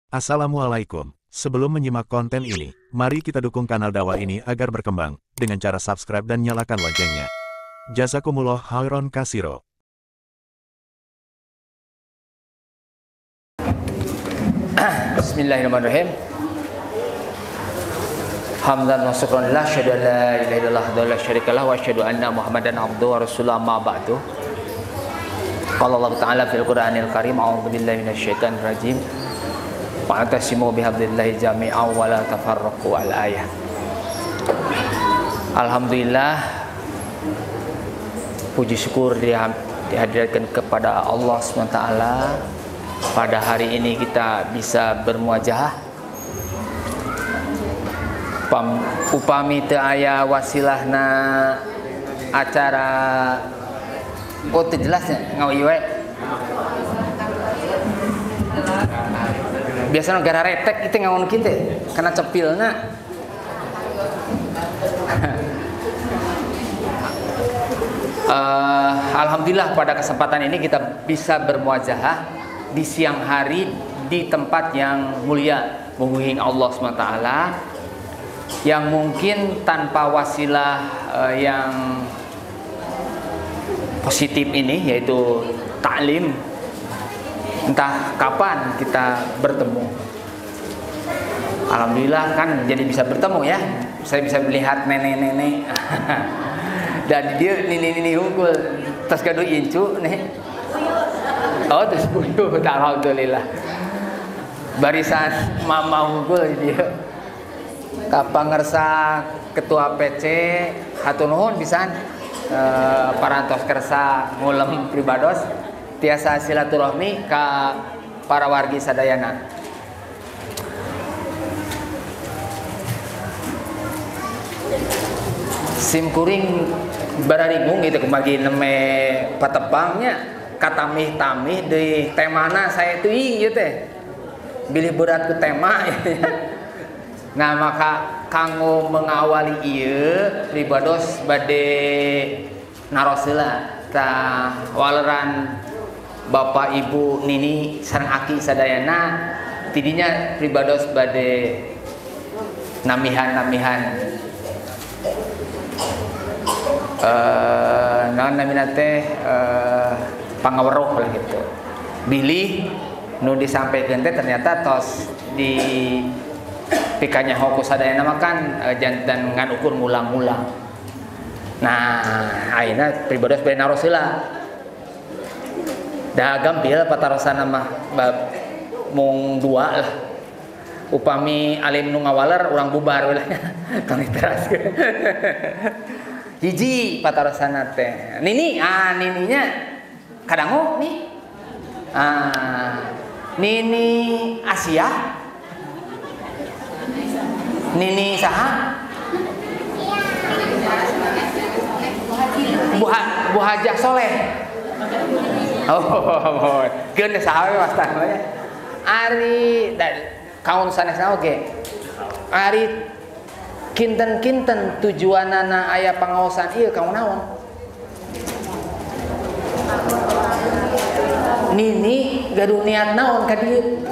Assalamualaikum. Sebelum menyimak konten ini, mari kita dukung kanal dakwah ini agar berkembang dengan cara subscribe dan nyalakan loncengnya. Jazakumullah khairan kasiro. Bismillahirrahmanirrahim. Hamdan wa syukran lillah, asyhadu an la ilaha illallah wa la syarikalah wa asyhadu anna Muhammadan abduhu wa rasuluhu amma ba'du. Qala Allah Ta'ala fil Qur'anil Karim, a'udzu billahi minasyaitonir rajim. Wa'tasimu bihablillahi jami'an wa la tafarraqu al-ayah. Alhamdulillah, puji syukur dihadirkan kepada Allah SWT. Pada hari ini kita bisa bermuajahah. Upami teu aya wasilahna acara teu jelasnya ngawi we. Biasanya gara retek itu ngawon kita karena cepilna. Alhamdulillah pada kesempatan ini kita bisa bermuajahah di siang hari di tempat yang mulia, menguing Allah SWT, yang mungkin tanpa wasilah yang positif ini, yaitu taklim, entah kapan kita bertemu. Alhamdulillah kan jadi bisa bertemu ya. Saya bisa melihat nenek-nenek dan dia nini unggul tas gaduh incu nih. Oh terus buyut, alhamdulillah. Barisan mama unggul dia. Kapang ngersa ketua PC hatur nuhun pisan, parantos kersa ngulem pribados tiasa silaturahmi ka para wargi sadayana. Sim kuring bararigung gitu kemagi neme patepangnya katamih-tamih di temana saya itu ieu teh bilih berat ku tema. Nah maka kanggo mengawali ieu pribados bade naroseula tah waleran Bapak Ibu Nini sareng Aki sadayana tidinya pribados bade namihan-namihan namina teh pangaweruh lah gitu. Bilih nu disampaikeun teh ternyata tos di pikanya hoku sadayana mah kan jantan ngan ukur ngulang-ngulang. Nah, ayeuna pribados bade naroseula. Da gampil patarosana mah mung dua lah. Upami alim nu ngawaler urang bubar we lah. Tong diteraskeun. Hiji patarosana teh. Nini, nininya kadangu nih. Nini Asia. Nini saha? Bu Hajah Soleh. Oh, keun saha we wastan we. Ari kaun sanesna oge. Ari kinten-kinten tujuanana aya pangaosan ieu kamu naon? Nini gaduh niat naon ka dieu?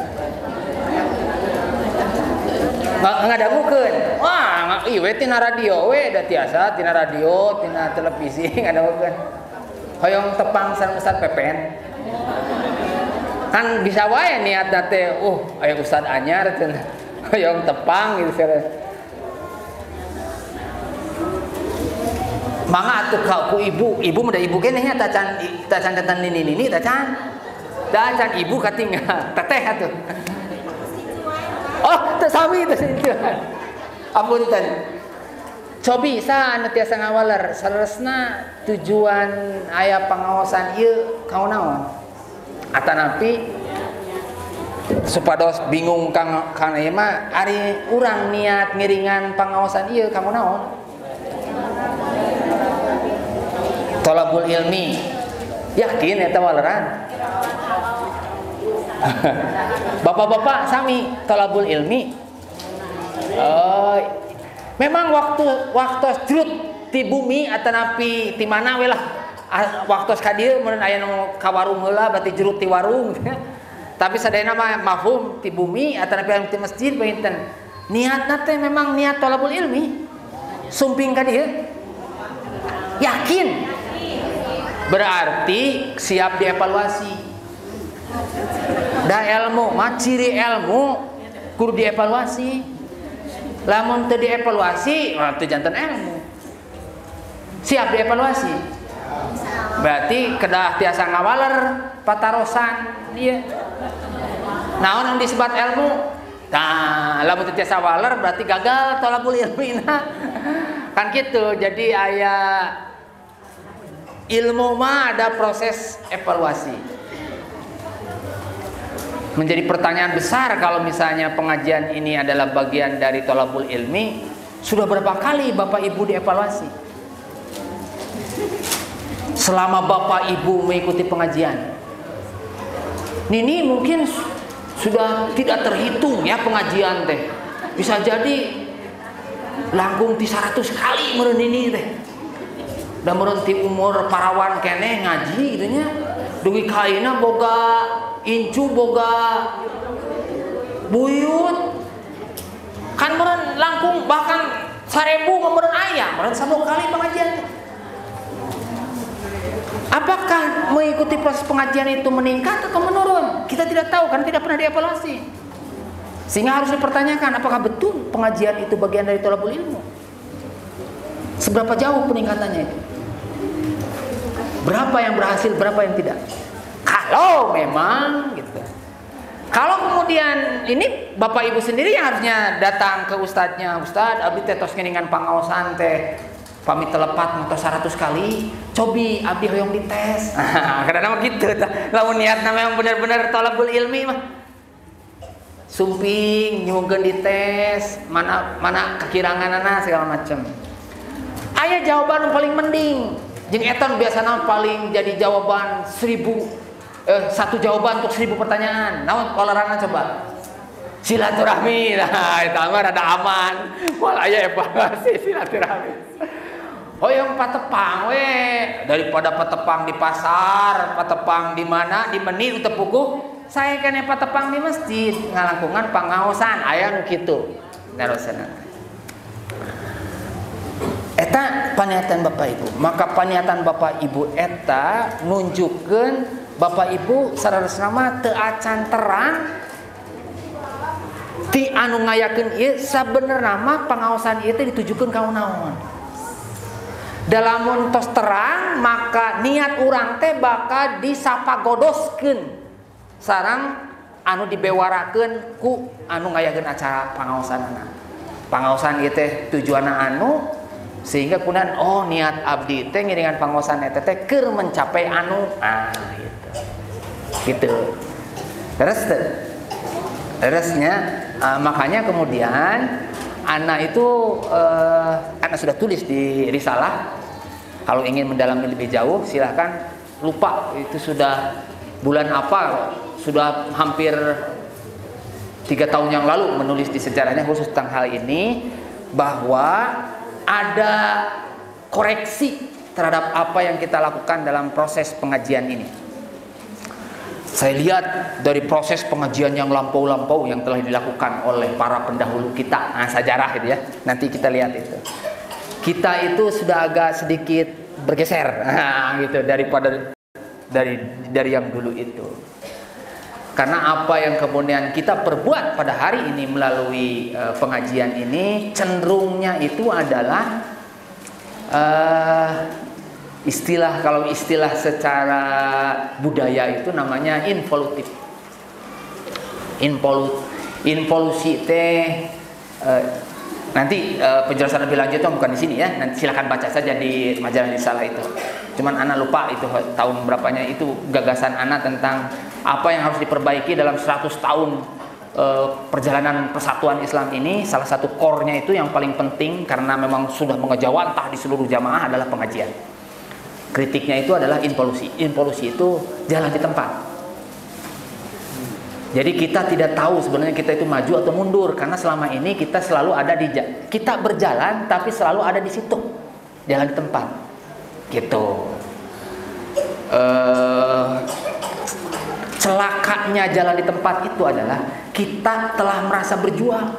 Ngadagukeun. Wah, ieu we tina radio we da tiasa tina radio, tina televisi ngadagukeun. Hoyong tepang san Ustad Pepen. Kan bisa wae niatna teh, aya Ustad anyar cenah. Hoyong tepang gitu sere. Mangga atuh ka ku ibu muda ibu keneh nya tacan nini tacan. Tacan ibu katinggal teteh atuh. Oh, teu sami teh sincuan. Apunten. Cobi anu tiasa ngawaler saresna tujuan aya pangaosan ieu kaon naon? Atanapi supados bingung kang ieu mah ari urang niat ngiringan pangaosan ieu kamu naon? Thalabul ilmi. Yakin eta waleran? Bapak-bapak sami thalabul ilmi. Memang waktu jrut ti bumi atanapi ti mana we lah waktu ka dieu mun aya nu ka warung heula berarti jrut ti warung. Tapi sadayana mah mafhum ti bumi atau nabi ti masjid painten. Niatna teh memang niat thalabul ilmi. Sumping ka dieu. Yakin. Berarti siap dievaluasi. Da ilmu, mah ciri ilmu kudu dievaluasi. Lamun teu dievaluasi, teu janten ilmu. Siap dievaluasi. Berarti kedah tiasa ngawaler patarosan dia. Naon yang disebut ilmu? Nah, lamun teu tiasa waler berarti gagal thalabul ilmina. Kan gitu. Jadi aya ilmu mah ada proses evaluasi. Menjadi pertanyaan besar kalau misalnya pengajian ini adalah bagian dari thalabul ilmi, sudah berapa kali Bapak Ibu dievaluasi? Selama Bapak Ibu mengikuti pengajian. Nini mungkin sudah tidak terhitung ya pengajian teh. Bisa jadi langkung 100 kali meureun nini teh. Da meureun ti umur parawan keneh ngaji gitu nya. Dugi kaina boga incu boga buyut. Kan meureun langkung bahkan 1000 meureun aya, meureun 10 kali pengajian. Apakah mengikuti proses pengajian itu meningkat atau menurun? Kita tidak tahu karena tidak pernah dievaluasi. Sehingga harus dipertanyakan apakah betul pengajian itu bagian dari thalabul ilmu? Seberapa jauh peningkatannya itu? Berapa yang berhasil, berapa yang tidak? Kalau memang gitu. Kalau kemudian ini Bapak Ibu sendiri yang harusnya datang ke ustadznya, Ustadz abdi teh tos ngeningan pangaosan teh pamit telepat motor 100 kali, cobi abdi hoyong dites. Kadang-kadang gitu. Lamun niatna memang benar-benar thalabul ilmi mah. Sumping nyugeun dites, mana kekiranganana segala macam. Aya jawaban paling mending. Jeung eta biasana paling jadi jawaban 1 jawaban untuk 1000 pertanyaan. Naon olahraga coba? Silaturahmi. Nah, eta mah rada aman. Moal aya evaluasi silaturahmi. Hoyong patepang we daripada patepang di pasar, patepang di mana di menit untuk puguh. Saya kene patepang di masjid ngalangkungan pangaosan aya nu kitu. Darosan. Eta paniatan Bapak Ibu. Maka paniatan Bapak Ibu eta nunjukkeun Bapak Ibu saudara mah teu acan terang ti anu ngayakeun ieu sabenerna mah pangaosan ieu teh ditujukeun ka naon. Dalamun tos terang maka niat urang teh bakal disapagodoskeun sareng anu dibewarakeun ku anu ngayakeun acara pangaosanana. Pangaosan ieu teh tujuanna anu sehingga kunaon oh niat abdi teh ngiringan pangaosan eta teh keur mencapai anu gitu. Gitu. Terusnya makanya kemudian anak itu anak sudah tulis di risalah. Kalau ingin mendalami lebih jauh silahkan. Lupa itu sudah bulan apa, sudah hampir 3 tahun yang lalu menulis di sejarahnya khusus tentang hal ini, bahwa ada koreksi terhadap apa yang kita lakukan dalam proses pengajian ini. Saya lihat dari proses pengajian yang lampau-lampau yang telah dilakukan oleh para pendahulu kita, sejarah gitu ya. Nanti kita lihat itu. Kita itu sudah agak sedikit bergeser, gitu daripada dari yang dulu itu. Karena apa yang kemudian kita perbuat pada hari ini melalui pengajian ini cenderungnya itu adalah kalau istilah secara budaya itu namanya involutif. Involusi teh nanti penjelasan lebih lanjut bukan di sini ya. Nanti silakan baca saja di majalah risalah itu. Cuman Ana lupa itu tahun berapanya, itu gagasan Ana tentang apa yang harus diperbaiki dalam 100 tahun perjalanan persatuan Islam ini. Salah satu core-nya itu yang paling penting karena memang sudah mengejawantah di seluruh jamaah adalah pengajian. Kritiknya itu adalah involusi. Involusi itu jalan di tempat. Jadi kita tidak tahu sebenarnya kita itu maju atau mundur karena selama ini kita selalu ada kita berjalan tapi selalu ada di situ, jalan di tempat, celakanya jalan di tempat itu adalah kita telah merasa berjuang.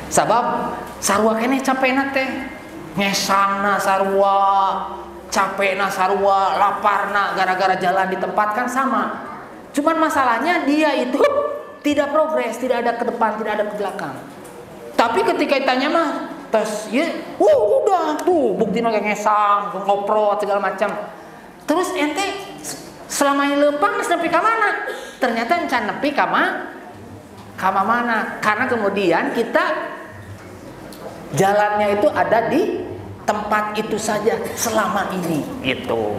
Sabab sarua keneh capekna teh, ngesangna sarua, capekna sarua, laparna gara-gara jalan di tempat kan sama. Cuman masalahnya dia itu tidak progres, tidak ada ke depan, tidak ada ke belakang. Tapi ketika ditanya mah tes ya, udah tuh buktinya kayak ngesang, ngoprot segala macam. Terus ente selama ini lempang nepi ka mana? Ternyata encan nepi ka mana? Karena kemudian kita jalannya itu ada di tempat itu saja selama ini gitu.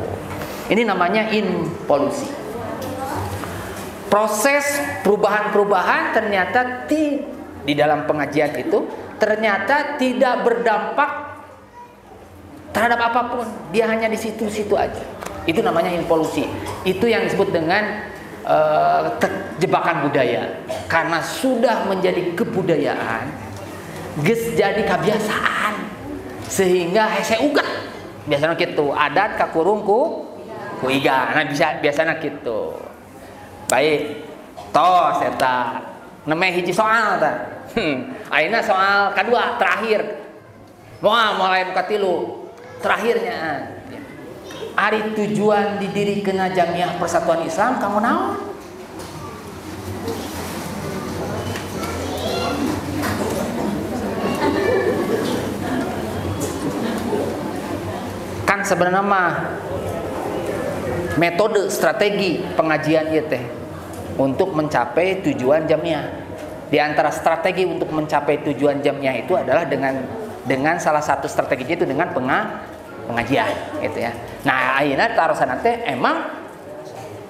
Ini namanya involusi. Proses perubahan-perubahan ternyata di dalam pengajian itu ternyata tidak berdampak terhadap apapun. Dia hanya di situ-situ aja. Itu namanya involusi. Itu yang disebut dengan jebakan budaya. Karena sudah menjadi kebudayaan, geus jadi kebiasaan, sehingga hese ugat. Biasanya gitu, adat kakurung ku iga. Nah biasanya gitu. Baik, tos eta nemeh hiji soal ta. Ayeuna soal kedua terakhir. Mulai buka tilu. Terakhirnya ari tujuan didirikeun Jamiah Persatuan Islam kamu naon? Kan sebenarnya mah metode strategi pengajian ieu teh untuk mencapai tujuan Jamiah. Di antara strategi untuk mencapai tujuan Jamiah itu adalah dengan salah satu strateginya itu dengan pengajian gitu ya. Nah, ayeuna tarosan teh emang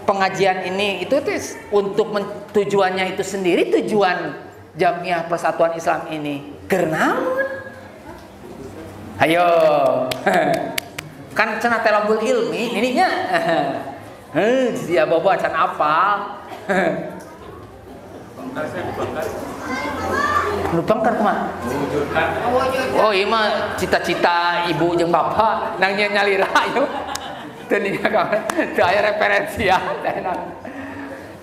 pengajian ini itu tuh untuk tujuannya itu sendiri, tujuan Jamiah Persatuan Islam ini keur naon? Ayo. Kan cenah talabul ilmi ininya. Dia bawa can apal. Lupangkan kumaha? Oh iya mah cita-cita ibu jeung bapak nang nyalira yuk. Teu nya kawan. Teu aya referensi ya.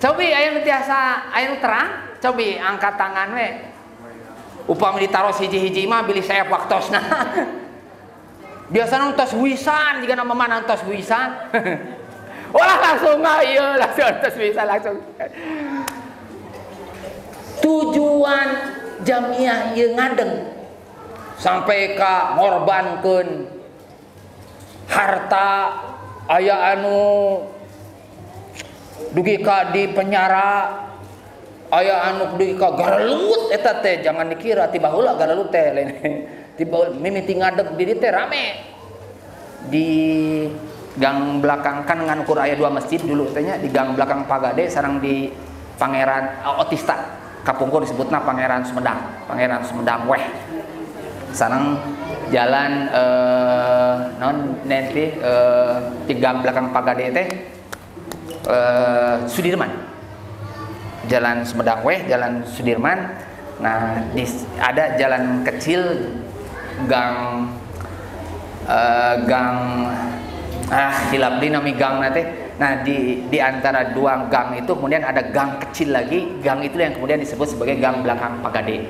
Cobi aya nu tiasa aya nu terang, cobi angkat tangan we. Upami ditaros hiji-hiji mah bilih saya waktosna. Biasana tos wisan jika nama mana tos wisan. Wah langsung ieu langsung tos wisan langsung. Tujuan Jamiah ieu ngadeng sampai ka ngorbankeun harta aya anu dugi ka di penjara, aya anu dugi ka garelut eta teh jangan dikira ti baheula garelut teh lain. Ti mimiti ngadeg di teh rame. Di gang belakang kan ngan ukur aya 2 masjid dulu teh nya di gang belakang Pagade sareng di Pangeran Otista. Kapungkur disebutna Pangeran Sumedang weh. Sareng jalan non nanti di gang belakang Pagade teh Sudirman. Jalan Sumedang weh, jalan Sudirman. Nah, ada jalan kecil gang hilap di nami gang nanti. Nah di antara 2 gang itu kemudian ada gang kecil lagi. Gang itu yang kemudian disebut sebagai gang belakang Pagade.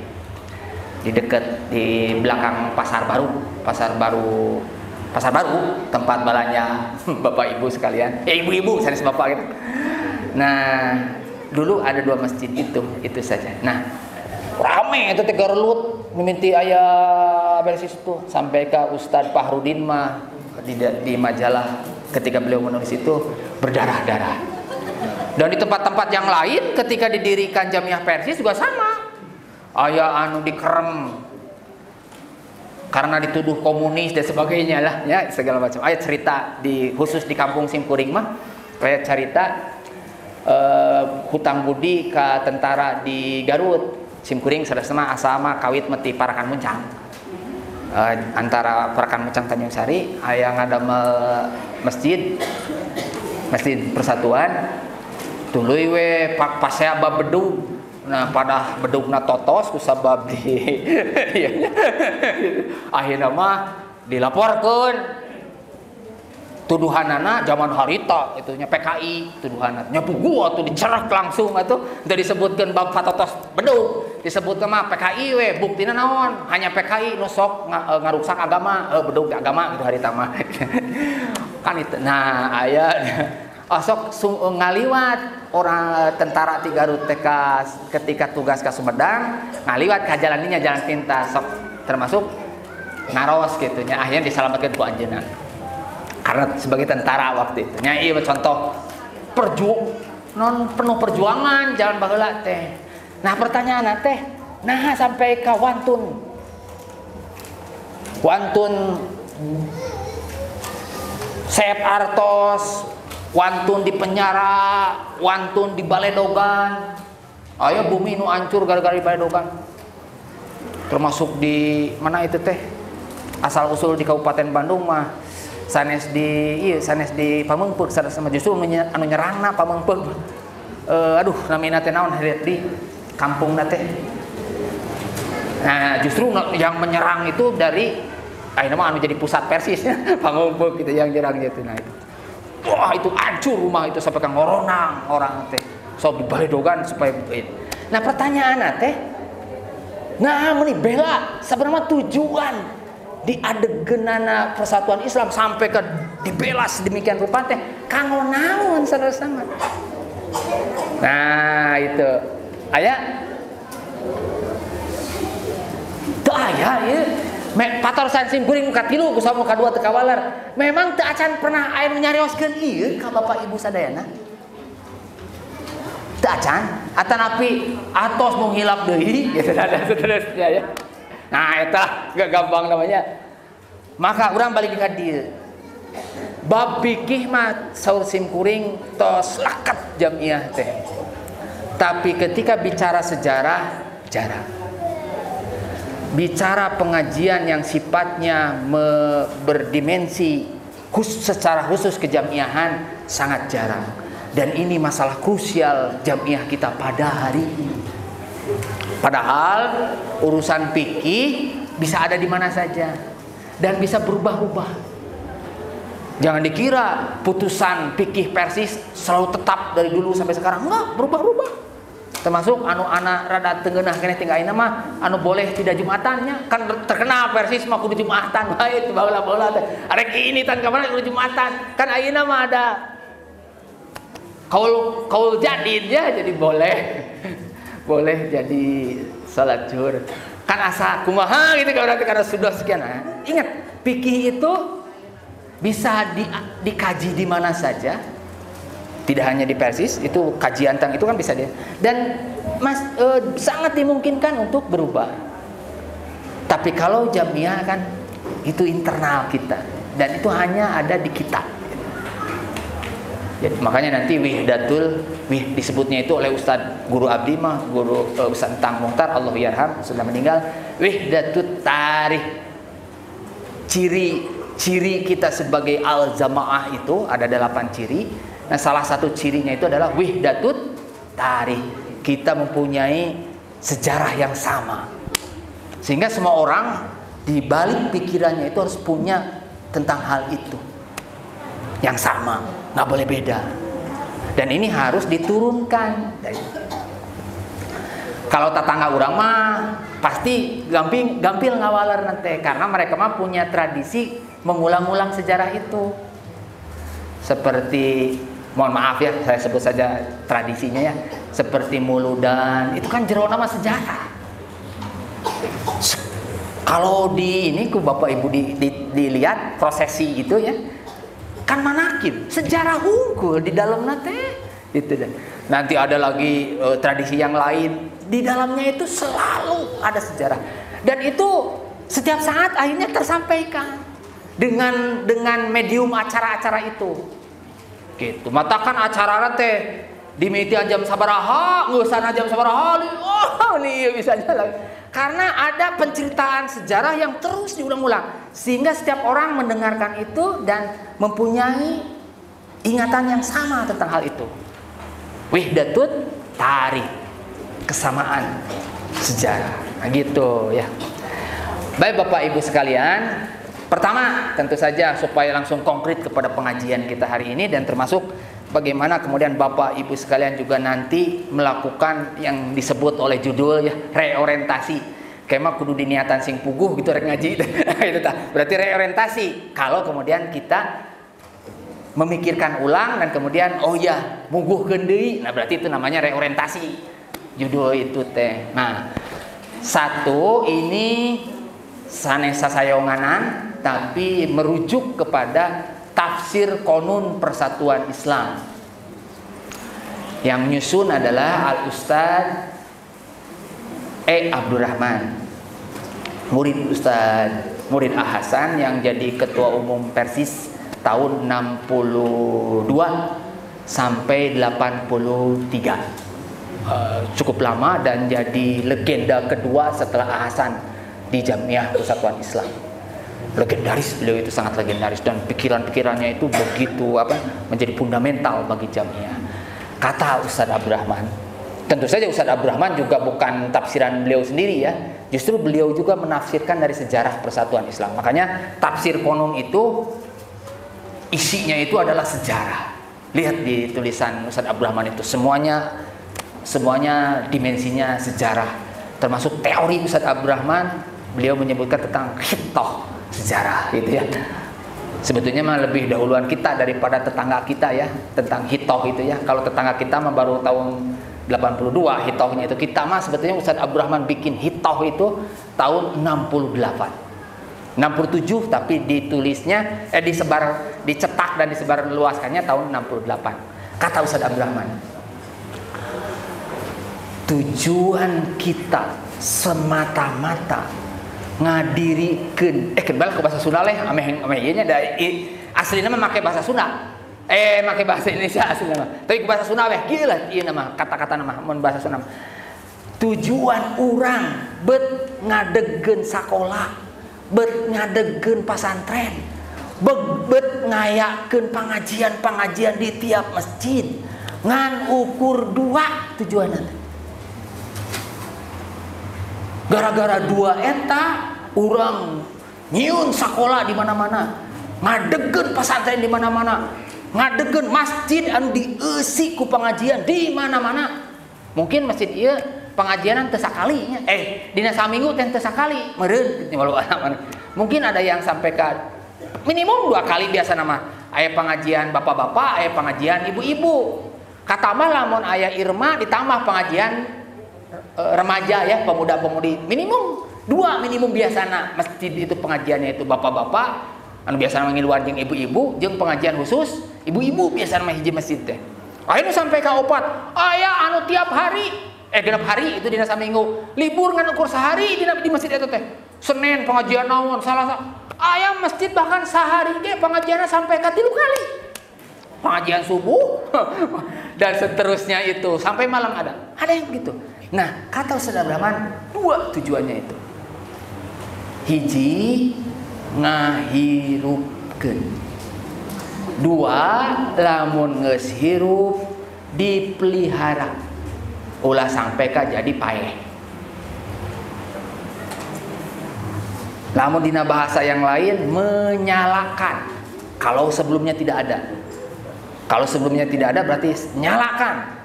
Di belakang pasar baru tempat balanya bapak ibu sekalian. Ibu-ibu saya bapak gitu. Nah dulu ada 2 masjid itu saja. Nah rame itu 3 relut mimiti ayah beres itu sampai ke Ustadz Fahrudin mah di majalah ketika beliau menulis itu berdarah-darah. Dan di tempat-tempat yang lain ketika didirikan Jamiah Persis juga sama. Ayah anu dikerem karena dituduh komunis dan sebagainya lah ya segala macam. Ayah cerita khusus di kampung Simkuring mah ayah cerita hutang budi ke tentara di Garut. Simkuring sadasana asama kawit meti Parakan Muncang. Antara Parakan Muncang Tanjung Sari aya ngadamel masjid Persatuan tuluy we pasea bab bedug. Nah pada bedugna totos kusabab di akhirna mah dilaporkeun tuduhanana zaman harita itunya PKI tuduhanana nyapu gua tuh dicerak langsung atuh udah disebutkan bab patotos bedug disebutkan mah PKI we buktina naon hanya PKI nu sok ngaruksak agama bedug agama gitu harita mah kan itu nah aya sok ngaliwat orang tentara ti Garut TK ketika tugas ke Sumedang ngaliwat ka jalan nya jalan pintas sok termasuk ngaros gitu nya akhirnya diselamatkan ku anjeunna karena sebagai tentara waktu itu nya ieu contoh penuh perjuangan jalan baheula teh. Nah pertanyaan teh nah sampai ka wantun Seep Artos wantun di penjara wantun di Baledogan aya bumi nu hancur gara-gara di Baledogan termasuk di mana itu teh asal usul di Kabupaten Bandung mah sanes di Pamengpeuk sama justru anu nyerangna Pamengpeuk aduh namina teh naon di kampungna teh nah justru yang menyerang itu dari mah anu jadi pusat Persisnya Pamengpeuk gitu yang nyerang gitu nah itu wah itu hancur rumah itu sampai kan ngoronang orang teh so di Baledogan supaya nah pertanyaan teh nah meni bela sebenarnya tujuan di adegenana persatuan Islam sampai ke dibelas demikian rupa teh kanggo naon saudara-saudara. Nah itu aya teu aya ieu patorsan sim kuring ka 3 ku 3 ka 2 teu kawalar memang teu acan pernah aya nu nyarioskeun ieu ka Bapak Ibu sadayana teu acan atanapi atos mung hilap deui gitu saudara-saudara ya. Nah, eta gak gampang namanya. Maka urang balik ka dieu. Bab fikih mah saur sim kuring tos lakat jamiah teh. Tapi ketika bicara sejarah jarang. Bicara pengajian yang sifatnya berdimensi secara khusus kejamiahan sangat jarang. Dan ini masalah krusial jamiah kita pada hari ini. Padahal urusan fikih bisa ada di mana saja dan bisa berubah-ubah. Jangan dikira putusan fikih Persis selalu tetap dari dulu sampai sekarang, enggak, berubah-ubah. Termasuk anu anak rada tengenah keneh tinggal ayeuna mah anu boleh tidak Jumatannya kan terkenal Persis mah kudu Jumatan bae itu baheula teh. Arek ini tan kamana kudu Jumatan. Kan ayeuna mah ada kaul jadid ya jadi boleh. Boleh jadi salat zuhur kan asa kumaha gitu karena sudah sekian ingat fikih itu bisa dikaji di mana saja tidak hanya di Persis itu kajian tentang itu kan bisa dia dan sangat dimungkinkan untuk berubah tapi kalau jamiah kan itu internal kita dan itu hanya ada di kita. Jadi, makanya nanti disebutnya itu oleh Ustadz Guru Abdi mah Guru Ustadz Tang Muhtar Allah yarham sudah meninggal wihdatut tarikh ciri kita sebagai al-jamaah itu ada 8 ciri. Nah salah satu cirinya itu adalah wihdatut tarikh kita mempunyai sejarah yang sama sehingga semua orang di balik pikirannya itu harus punya tentang hal itu yang sama, nggak boleh beda. Dan ini harus diturunkan. Kalau tetangga urang mah pasti gampil ngawalar nanti karena mereka mah punya tradisi mengulang-ulang sejarah itu. Seperti mohon maaf ya saya sebut saja tradisinya ya, seperti muludan itu kan jero nama sejarah. Kalau ini ku Bapak Ibu dilihat prosesi itu ya kan manakib sejarah unggul di dalam teh itu dan nanti ada lagi tradisi yang lain di dalamnya itu selalu ada sejarah dan itu setiap saat akhirnya tersampaikan dengan medium acara-acara itu gitu matakan acara teh di media jam sabaraha ngeusan jam sabaraha oh nih bisa jalan karena ada penceritaan sejarah yang terus diulang-ulang sehingga setiap orang mendengarkan itu dan mempunyai ingatan yang sama tentang hal itu. Wihdatut tarikh kesamaan sejarah. Nah, gitu ya. Baik Bapak Ibu sekalian, Pertama, tentu saja supaya langsung konkret kepada pengajian kita hari ini, dan termasuk bagaimana kemudian Bapak Ibu sekalian juga nanti melakukan yang disebut oleh judul ya, reorientasi. Kema kudu diniatan sing puguh gitu rek ngaji. Itu berarti reorientasi. Kalau kemudian kita memikirkan ulang dan kemudian oh ya muguhkeun deui, nah berarti itu namanya reorientasi. Judul itu teh. Nah, satu ini sanesa sayonganan tapi merujuk kepada tafsir Konun Persatuan Islam. Yang menyusun adalah Al-Ustadz Abdurrahman, murid murid Hasan yang jadi ketua umum Persis tahun 62 sampai 83. Cukup lama dan jadi legenda kedua setelah Hasan di Jamiah Persatuan Islam. Legendaris, beliau itu sangat legendaris dan pikiran-pikirannya itu begitu menjadi fundamental bagi Jamiah. Kata Ustadz Abdurrahman, tentu saja Ustadz Abdurrahman juga bukan tafsiran beliau sendiri ya, justru beliau juga menafsirkan dari sejarah Persatuan Islam. Makanya tafsir Konun itu isinya itu adalah sejarah. Lihat di tulisan Ustadz Abdurrahman itu semuanya dimensinya sejarah, termasuk teori Ustadz Abdurrahman. Beliau menyebutkan tentang hitoh sejarah gitu ya. Sebetulnya mah lebih dahuluan kita daripada tetangga kita ya tentang hitoh itu ya. Kalau tetangga kita mah baru tahun 82 hitohnya itu, kita mah sebetulnya Ustadz Abdurrahman bikin hitoh itu tahun 68 67, tapi ditulisnya dicetak dan disebar luaskannya tahun 68. Kata Ustadz Abdurrahman, tujuan kita semata-mata ngadirikeun kembali ke bahasa Sunda leh ameh ieu nya da aslina mah make bahasa Sunda. Make bahasa Indonesia aslina mah. Tapi ke bahasa Sunda weh kieu lah ieu nama kata-kata nama mun bahasa Sunda. Tujuan urang bet ngadegkeun sakola, bet ngadegkeun pasantren, bet ngayakeun pengajian-pengajian di tiap masjid. Ngan ukur dua tujuanna. Gara-gara dua eta urang nyieun sakola di mana-mana, ngadegkeun pasantren di mana-mana, ngadegkeun masjid anu dieusi ku pengajian di mana-mana. Mungkin masjid ieu pengajianan teu sakali nya. Dina saminggu teh teu sakali, meureun mungkin ada yang sampai ke minimum 2 kali biasa nama. Aya pengajian bapak-bapak, aya pengajian ibu-ibu. Katambah lamun aya Irma ditambah pengajian remaja ya, pemuda-pemudi, minimum 2 minimum biasana. Masjid itu pengajiannya itu bapak-bapak anu biasa ngiluan jeung ibu-ibu, jeung pengajian khusus ibu-ibu biasa mah hiji masjid teh. Akhirnya sampai ka 4 aya anu tiap hari genep hari itu dina saminggu libur ngan ukur sehari di masjid eta teh. Senin pengajian naon, Salasa aya masjid bahkan sehari ge pengajianna sampai ka 3 kali. Pengajian subuh dan seterusnya itu sampai malam ada yang begitu. Nah, kata Ustadz Abdurrahman 2 tujuannya itu. Hiji ngahirupkeun. 2 lamun geus hirup dipelihara. Ulah sampai ka jadi paeh. Lamun dina bahasa yang lain menyalakan. Kalau sebelumnya tidak ada. Kalau sebelumnya tidak ada berarti nyalakan.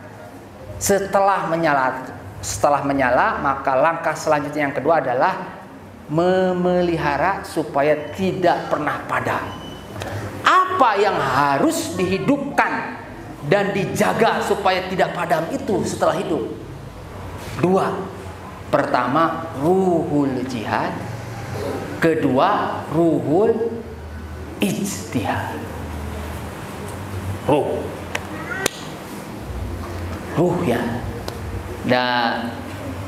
Setelah menyala maka langkah selanjutnya yang kedua adalah memelihara supaya tidak pernah padam. Apa yang harus dihidupkan dan dijaga supaya tidak padam itu setelah hidup? 2. Pertama, ruhul jihad. Kedua, ruhul ijtihad. Ruh ya. Dan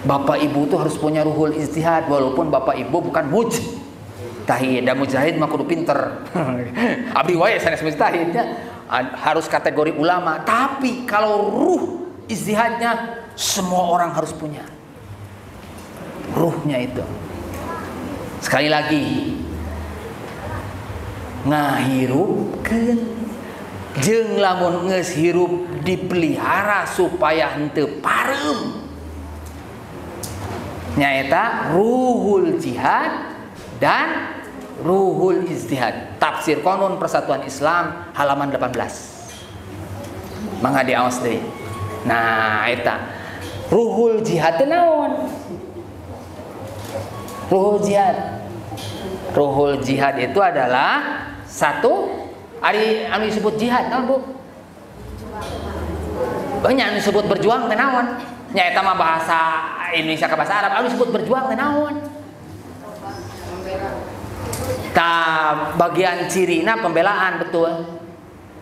bapak ibu tuh harus punya ruhul ijtihad, walaupun bapak ibu bukan mujtahid. Dan mujtahid mah kudu pinter. Abdi wae sanes mujtahidnya harus kategori ulama. Tapi kalau ruh ijtihadnya semua orang harus punya. Ruhnya itu. Sekali lagi, ngahirupkeun jeung lamun geus hirup dipelihara supaya henteu parem. Nyaeta ruhul jihad dan Ruhul Ijtihad, tafsir Konun Persatuan Islam halaman 18. Mangga diaos deui. Nah, eta ruhul jihad teh naon? Ruhul jihad. Ruhul jihad itu adalah satu ari anu disebut jihad naon, Bu? Banyak anu disebut berjuang teh naon? Nya eta mah bahasa Indonesia ke bahasa Arab, anu disebut berjuang teh naon? Bagian cirina pembelaan, betul.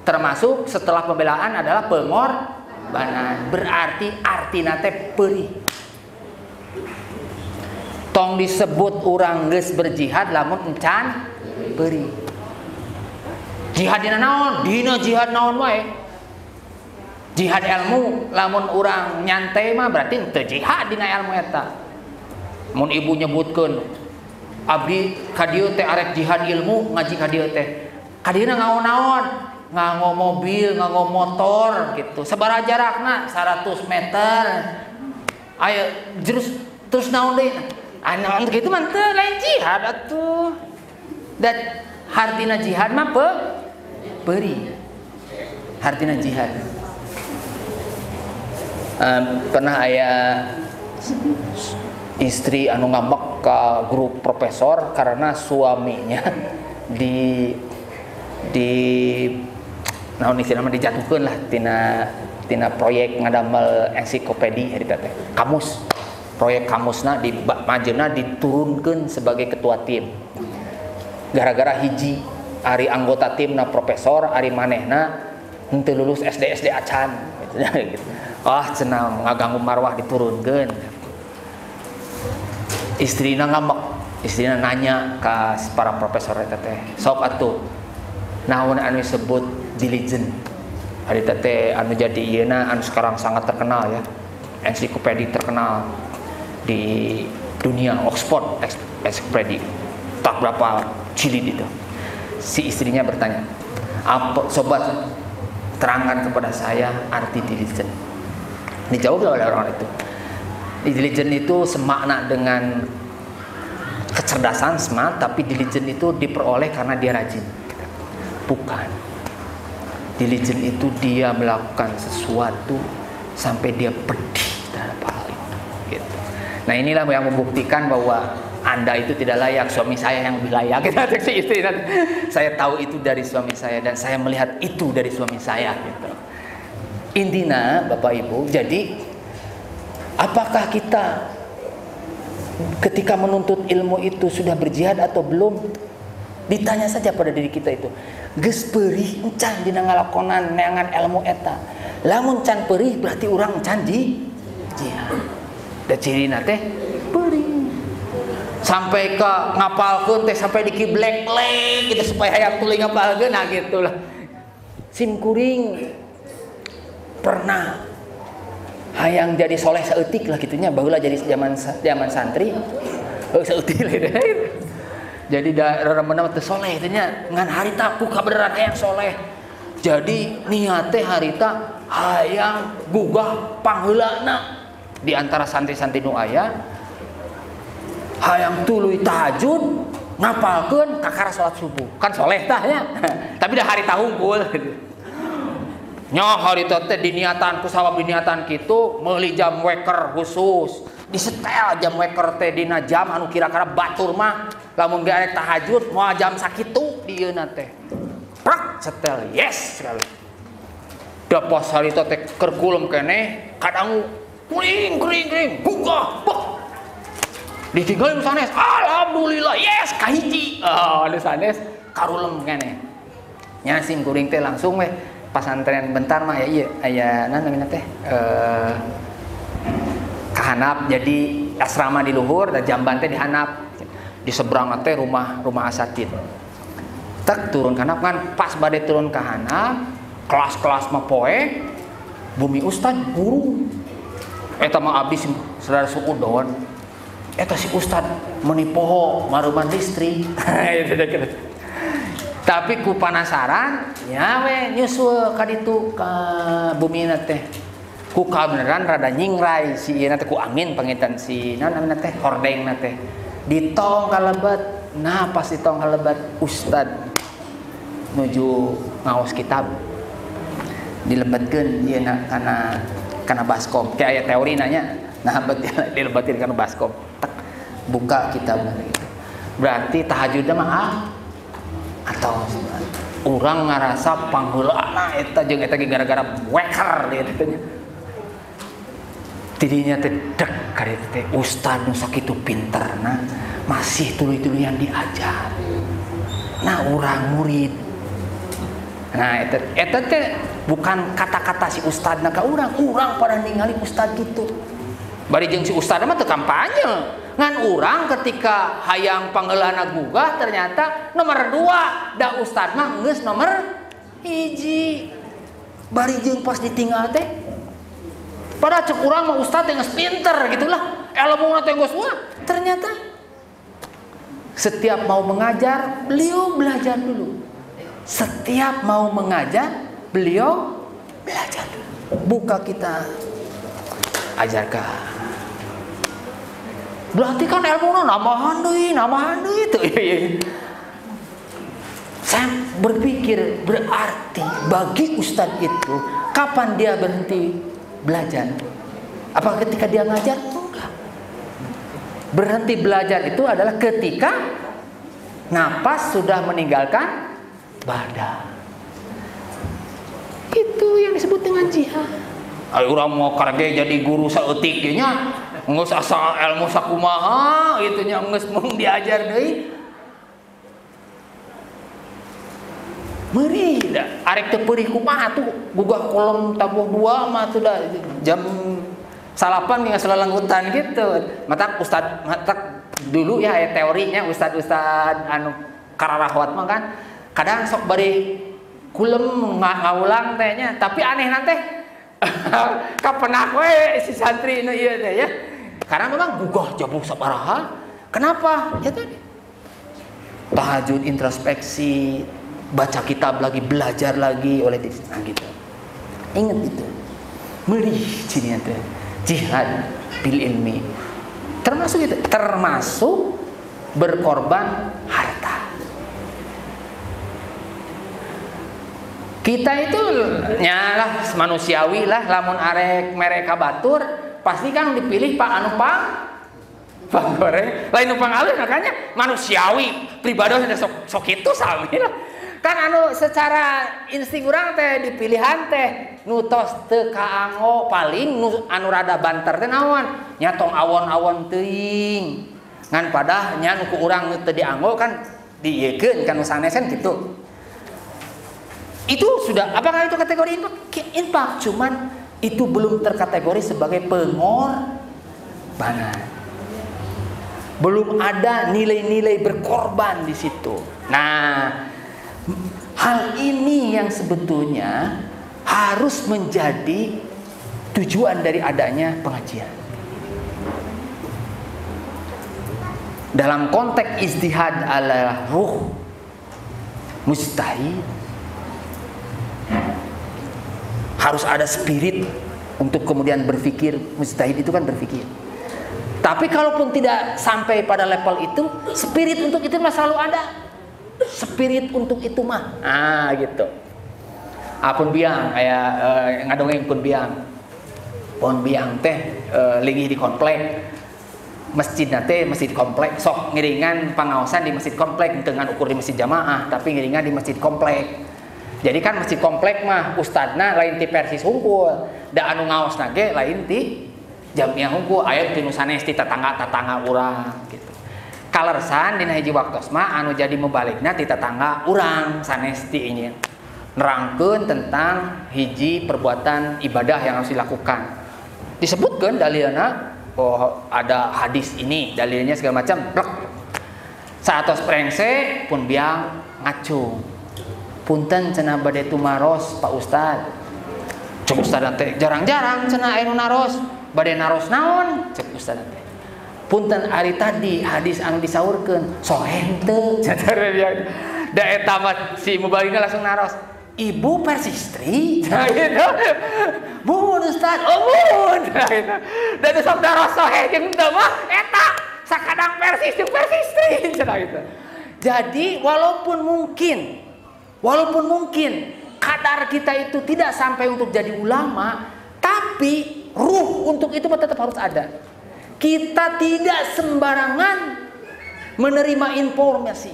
Termasuk setelah pembelaan adalah pengorbanan. Berarti artina teh peurih. Tong disebut urang geus berjihad lamun encan peurih. Jihad dina naon? Dina jihad naon wae? Jihad ilmu, lamun urang nyantai mah berarti teu jihad dina ilmu eta. Mun ibu nyebutkeun abdi ka dieu teh arek jihad ilmu ngaji ka dieu teh. Ka dieu naon-naon? Nganggo mobil, nganggo motor gitu. Sabaraha jarakna? 100 meter. Aya terus naon deui? Naon kitu mah teu lain jihad atuh. Dan hartina jihad mah peurih. Hartina jihad. Pernah aya istri anu ngambek ke grup profesor karena suaminya di naon istilahna dijatuhkeun lah tina proyek ngadamel ensiklopedi harita teh. Kamus. Proyek kamusna di majeuna diturunkeun sebagai ketua tim. Gara-gara hiji ari anggota timna profesor, ari manehna henteu lulus SD acan gitu. Cenah ngaganggu marwah diturunkeun. Istrina ngambek, istrina nanya ke para profesor eta teh, sok atuh naon anu disebut diligent. Harita teh anu jadi ieuna anu sekarang sangat terkenal ya. Ensiklopedi terkenal di dunia, Oxford Encyclopedia. Tak berapa jilid itu. Si istrinya bertanya, "Apa sobat terangkan kepada saya arti diligent?" Dijawab oleh orang itu. Diligent itu semakna dengan kecerdasan, smart, tapi diligent itu diperoleh karena dia rajin. Bukan. Diligent itu dia melakukan sesuatu sampai dia pedih terhadap hal itu. Gitu. Nah inilah yang membuktikan bahwa Anda itu tidak layak, suami saya yang lebih layak. Kita cek si istri. Saya tahu itu dari suami saya dan saya melihat itu dari suami saya. Gitu. Intinya Bapak Ibu, jadi apakah kita ketika menuntut ilmu itu sudah berjihad atau belum? Ditanya saja pada diri kita itu. Geus peurih encan dina ngalakonan neangan ilmu eta. Lamun can peurih berarti urang encan di jihad. Da cirina teh peurih. Sampai ke ngapalkeun teh sampai di kiblek-blek gitu supaya hayang tuluy ngapalkeun nah gitulah. Sim kuring pernah hayang jadi soleh saeutik lah gitunya baheula jadi zaman santri saeutik jadi remeuna teh soleh teh nya ngan harita ku kabeneran hayang soleh jadi niat teh harita hayang gugah pangheulana di antara santri-santri nu aya hayang tuluy tahajud ngapalkeun kakara salat subuh kan soleh tah nya tapi dah harita hungkul nya harita teh diniatan ku sabab diniatan kitu meuli jam weker khusus disetel jam weker teh dina jam anu kira-kira batur mah lamun ge arek tahajud moal jam sakitu dieuna teh prak setel yes sekali da pas harita teh keur kulem keneh kadangu kuring gugah beuh ditinggalin sanes alhamdulillah yes kahiji anu sanes karulem keneh nya sim kuring teh langsung weh pasantren bentar mah ya iya aya namanya teh kahanap jadi asrama di luhur dan jamban teh dihanap di seberang teh rumah asatid tak turun kanap kan pas bade turun ke hanap kelas-kelas mah poe bumi ustad guru eta mah abdi saudara suku don eta si ustad meuni poho maruman listrik tapi ku penasaran ya we nyusul ka ditu ka bumina teh ku kabeneran rada nyingrai si ieu teh ku angin pangitan si naon namina teh hordeng teh ditong kalebet Nah pas ditong halebat ustad menuju ngaos kitab dilebatkan dia karena baskom kayak ayat teori nanya nah dilebatin karena baskom tak buka kitab berarti tahajudnya mah atau orang ngerasa pangheulana eta jeung eta gara-gara weker gitu tidinya teh dek kari teh ustad nu sakitu pinterna masih tuluy-tuluy yang diajar nah urang murid nah eta teh bukan kata-kata si ustadna ka urang pada ningali ustad gitu bari jeung si ustadna mah teu kampanye ngan urang ketika hayang pangheulana gugah ternyata nomor 2 da ustad mah geus nomor 1 bari jeung pas ditinggal teh pada cek urang mah ustad geus pinter gitulah ilmuna teh geus wah ternyata setiap mau mengajar beliau belajar dulu setiap mau mengajar beliau belajar dulu buka kita ajarkan berarti kan ilmu namahan deui itu. Saya berpikir berarti bagi ustadz itu kapan dia berhenti belajar? Apa ketika dia ngajar? Enggak. Berhenti belajar itu adalah ketika napas sudah meninggalkan badan. Itu yang disebut dengan jihad. Ayo urang mau karge jadi guru saeutik ge nya, geus asal ilmu sakumaha gitu nya geus mung diajar deui. Meuri da arek teu peurih kumaha tuh gugah kolom tabuh 2 mah tuh da jam 8 geus lelenggutan gitu. Matak ustad matak dulu ya aya teorinya ustad-ustad anu kararahwat mah kan kadang sok bari kulem ngaulang teh nya tapi aneh teh kapenak we si santri nu ieu teh ya. Karena memang gugah jabung sabaraha. Kenapa? Ya tadi. Tahajud, introspeksi, baca kitab lagi, belajar lagi oleh diri. Nah gitu. Ingat itu. Meuli cirinya teh. Jihad bil ilmi. Termasuk itu, termasuk berkorban harta. Kita itu nyalah manusiawi lah lamun arek mereka batur pasti kan dipilih Pak anu pang goreng lain nu pangalih makanya manusiawi pribados sok itu sami lah kan anu secara insting urang teh dipilihan teh nu tos teu kaanggo paling nu anu rada banter teh naon nya tong awon-awon teuing ngan padah nya nu ku urang teu dianggo kan dieukeun kan sanesен gitu. Itu sudah, apakah itu kategori infak? Cuman itu belum terkategori sebagai pengorbanan. Belum ada nilai-nilai berkorban di situ. Nah, hal ini yang sebetulnya harus menjadi tujuan dari adanya pengajian. Dalam konteks ijtihad ala ruh mustahil harus ada spirit untuk kemudian berpikir. Mustahid itu kan berpikir. Tapi kalaupun tidak sampai pada level itu, spirit untuk itu mah selalu ada. Spirit untuk itu mah. Ah gitu. Apun biang kayak ngadongeng pun biang. Pun biang teh linggih di komplek. Masjid nate masjid komplek sok ngiringan pangaosan di masjid komplek dengan ukur di masjid jamaah, tapi ngiringan di masjid komplek. Jadi kan masjid komplek mah ustadna lain ti persis hungkul, da anu ngaosna ge lain ti jamiah hungkul, aya ti nu sanes ti tetangga urang gitu. Kalersan dina hiji waktos mah anu jadi mubaligna ti tetangga urang sanes ti ieu. Nerangkeun tentang hiji perbuatan ibadah yang harus dilakukan. Disebutkeun dalilna oh ada hadis ini, dalilnya segala macam. Saatos prengse pun biang ngacung. Punten cenah bade tumaros Pak Ustad. Cek Ustad teh jarang-jarang cenah anu naros. Bade naros naon? Cek Ustad teh. Punten ari tadi hadis anu disaurkeun soeh teu. Da eta mah si mubaligna langsung naros. Ibu persistri. Bun Ustad, oh bun. Da sok naros soeh jeung teu mah eta sakadang persis jeung persistri cenah gitu. Jadi walaupun mungkin kadar kita itu tidak sampai untuk jadi ulama, tapi ruh untuk itu tetap harus ada. Kita tidak sembarangan menerima informasi.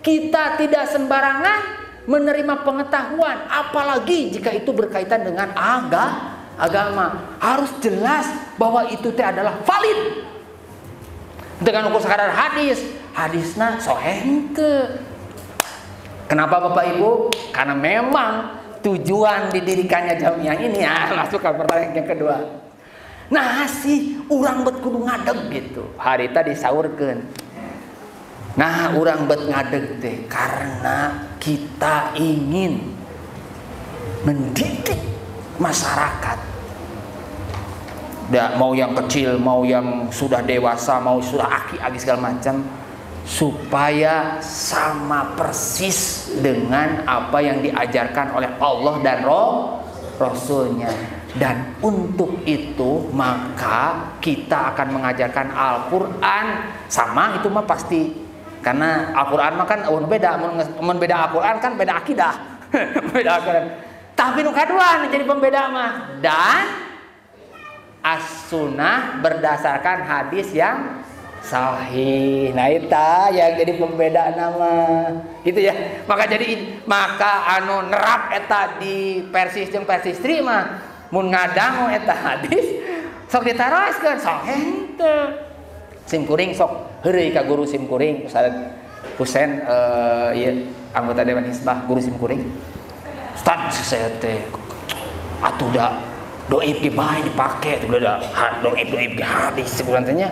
Kita tidak sembarangan menerima pengetahuan, apalagi jika itu berkaitan dengan agama. Harus jelas bahwa itu adalah valid. Dengan ukur sekadar hadisna sahih henteu. Kenapa Bapak Ibu? Karena memang tujuan didirikannya jamiah ini masuk ke pertanyaan yang kedua. Nah sih urang bet kudu ngadeg gitu. Harita disaurkeun. Nah urang bet ngadeg teh karena kita ingin mendidik masyarakat. Mau yang kecil, mau yang sudah dewasa, mau sudah aki-aki segala macam, supaya sama persis dengan apa yang diajarkan oleh Allah dan Rasulnya. Dan untuk itu maka kita akan mengajarkan Al-Quran. Sama itu mah pasti, karena Al-Quran mah kan beda. Beda Al-Quran kan beda akidah. Beda Al-Quran. Tapi nu kadua jadi pembeda mah. Dan as-sunnah berdasarkan hadis yang sahih. Nah itu yang jadi pembeda nama gitu ya. Maka anu nerap eta di Persis jeung Persistri mah mun ngadangu eta hadis sok ditaroeskeun sahih teu. Sim kuring sok heureuy ka guru sim kuring Ustaz Husein anggota Dewan Hizbah guru sim kuring. Ustaz saya teh atuh da doib ge bae dipake teh da doib ge hadis sebulan teh nya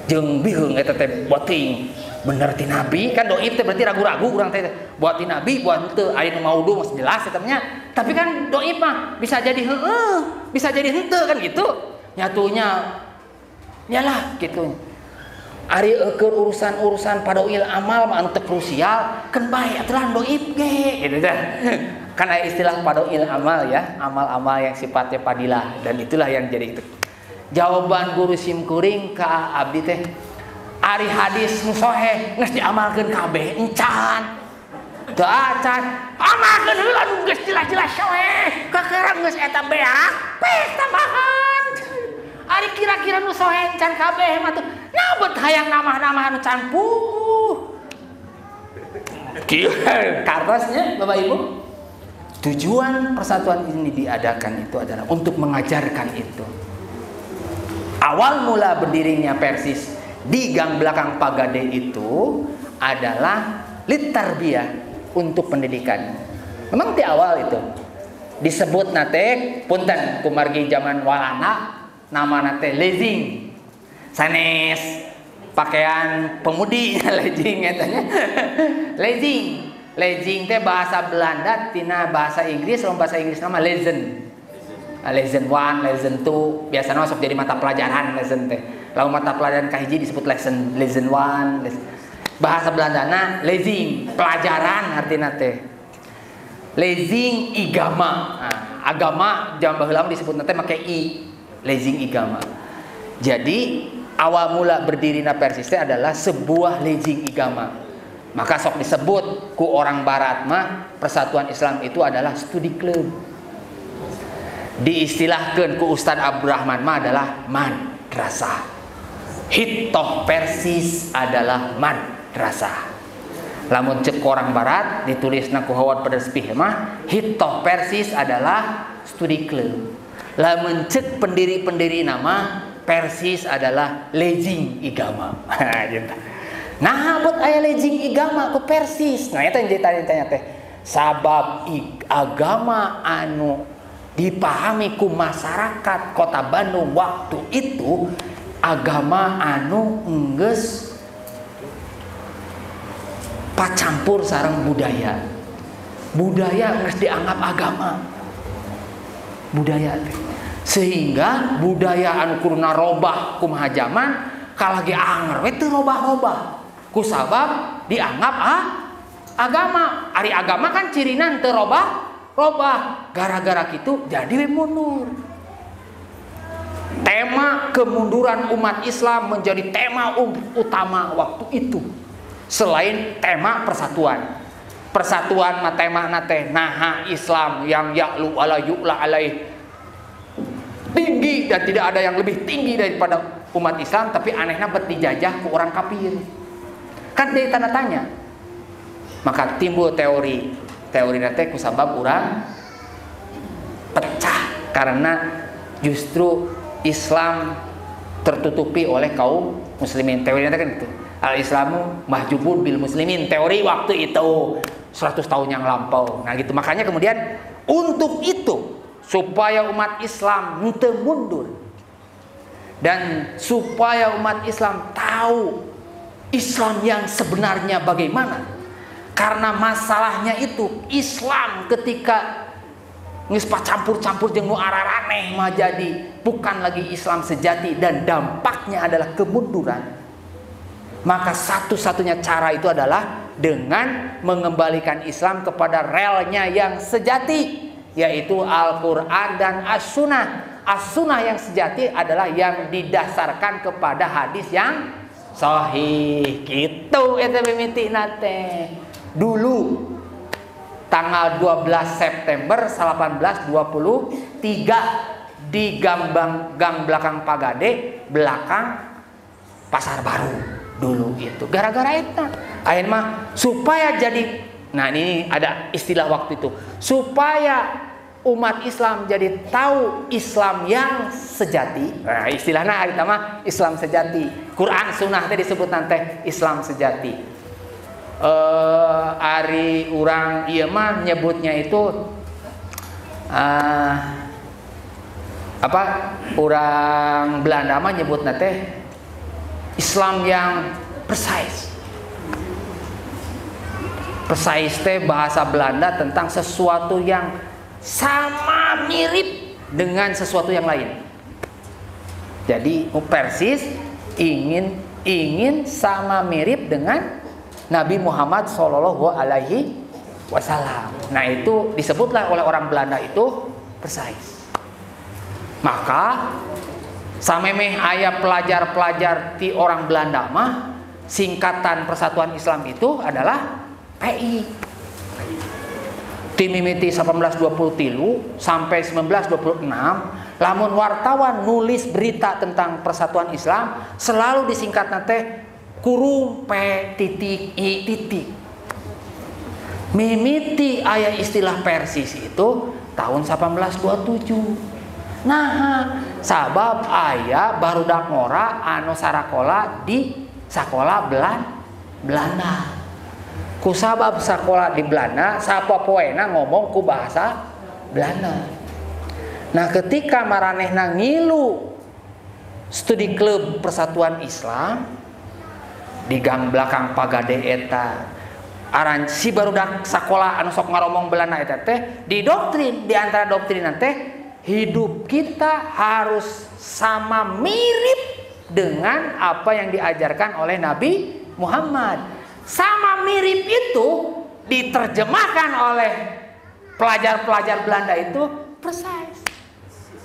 jeung biheung eta teh boting bener ti nabi kan doib teh berarti ragu-ragu urang teh buat ti nabi buat teu aya nu maudhu mah jelas eta nya tapi kan doib mah bisa jadi heueuh bisa jadi henteu kan gitu nyatunya nyalah gitu ari keur urusan padoil amal mah anu teu krusial kan bae aturan doib ge gitu teh. Karena istilah padoil amal ya, amal-amal yang sifatnya padilah, dan itulah yang jadi itu. Jawaban guru sim kuring ka abdi teh, ari hadis nu sahih geus diamalkeun kabeh encan. Teu acan, amalkeun heula nu geus jelas-jelas sahih. Kakerang geus eta beak, pes tambahan. Ari kira-kira nu sahih encan kabeh mah teh, nabeut hayang namah-namah anu can puguh. Kieu kartosnya Bapak Ibu. Tujuan persatuan ini diadakan itu adalah untuk mengajarkan itu. Awal mula berdirinya Persis di gang belakang Pagade itu adalah litarbiyah untuk pendidikan. Memang di awal itu disebut nate punten kumargi zaman walana nama nate lezing. Sanes pakaian pemudi lezing etanya. Lezing. Lezing teh bahasa Belanda tina bahasa Inggris, bahasa Inggris nama lesson. Lesson 1, lesson 2, biasanya masuk jadi mata pelajaran lesson teh. Lalu mata pelajaran kahiji disebut lesson 1. Bahasa Belandana lezing, pelajaran artina teh. Lezing igama. Nah, agama zaman baheula disebut teh make i, lezing igama. Jadi awal mula berdirinya Persis teh adalah sebuah lezing igama. Maka sok disebut ku orang barat mah Persatuan Islam itu adalah studi klub. Diistilahkeun ku Ustaz Abdurrahman mah adalah madrasah. Hittoh Persis adalah madrasah. Lamun cek orang barat ditulisna ku Howard Pederspih mah Hittoh Persis adalah studi klub. Lamun cek pendiri-pendiri nama Persis adalah lezing igama. Nah, buat aya lezing igama ku Persis. Nah, eta yang ditanya teh. Sabab agama anu dipahami ku masyarakat Kota Bandung waktu itu agama anu enggeus pacampur sareng budaya. Budaya geus dianggap agama. Budaya teh. Sehingga budaya anu kuruna robah kumaha zaman kalagi anger we teu robah-robah. Kusabab dianggap agama. Ari agama kan cirina teu robah. Gara-gara gitu jadi we mundur. Tema kemunduran umat Islam menjadi tema utama waktu itu. selain tema persatuan. Persatuan mah tema nate naha Islam yang ya'lu ala yu'la alaih, tinggi dan tidak ada yang lebih tinggi daripada umat Islam, tapi anehnya dijajah ke orang kafir. Kan jadi tanda tanya. Maka timbul teori nate kusabab orang pecah karena justru Islam tertutupi oleh kaum muslimin. Teori nate kan itu. Al-Islamu mahjubun bil muslimin. Teori waktu itu 100 tahun yang lampau. Nah gitu, makanya kemudian untuk itu supaya umat Islam henteu mundur dan supaya umat Islam tahu Islam yang sebenarnya bagaimana. Karena masalahnya itu Islam ketika geus campur-campur jeung nu araraneh mah jadi bukan lagi Islam sejati dan dampaknya adalah kemunduran. Maka satu-satunya cara itu adalah dengan mengembalikan Islam kepada relnya yang sejati, yaitu Al-Quran dan As-Sunnah. As-Sunnah yang sejati adalah yang didasarkan kepada hadis yang sahih. Gitu eta mimitina teh. Dulu tanggal 12 September 1823 di gang belakang Pagade, belakang Pasar Baru. Dulu itu gara-gara itu akhirnya mah supaya jadi, nah ini ada istilah waktu itu, supaya umat Islam jadi tahu Islam yang sejati. Nah istilahnya hari mah Islam sejati. Quran Sunnah teh disebut nanti Islam sejati. Ari urang ieu mah nyebutnya itu apa? Urang Belanda mah nyebutna teh Islam yang precise. Precise teh bahasa Belanda tentang sesuatu yang sama mirip dengan sesuatu yang lain. Jadi persis ingin sama mirip dengan Nabi Muhammad Shallallahu Alaihi Wasallam. Nah itu disebutlah oleh orang Belanda itu precise. Maka samemeh aya pelajar-pelajar ti orang Belanda mah singkatan Persatuan Islam itu adalah PI. Ti mimiti 1823 sampai 1926 lamun wartawan nulis berita tentang Persatuan Islam selalu disingkat teh kurung P titik I titik. Mimiti aya istilah persis itu tahun 1827. Nah, sabab aya barudak ngora anu sarakola di sakola Belanda. Ku sabab sakola di Belanda, sapopoena ngomong ku bahasa Belanda. Nah, ketika maranehna ngilu studi klub Persatuan Islam di gang belakang Pagade eta, aran si barudak sakola anu sok ngaromong Belanda eta teh didoktrin, di antara doktrin teh hidup kita harus sama mirip dengan apa yang diajarkan oleh Nabi Muhammad. Sama mirip itu diterjemahkan oleh pelajar-pelajar Belanda itu precise.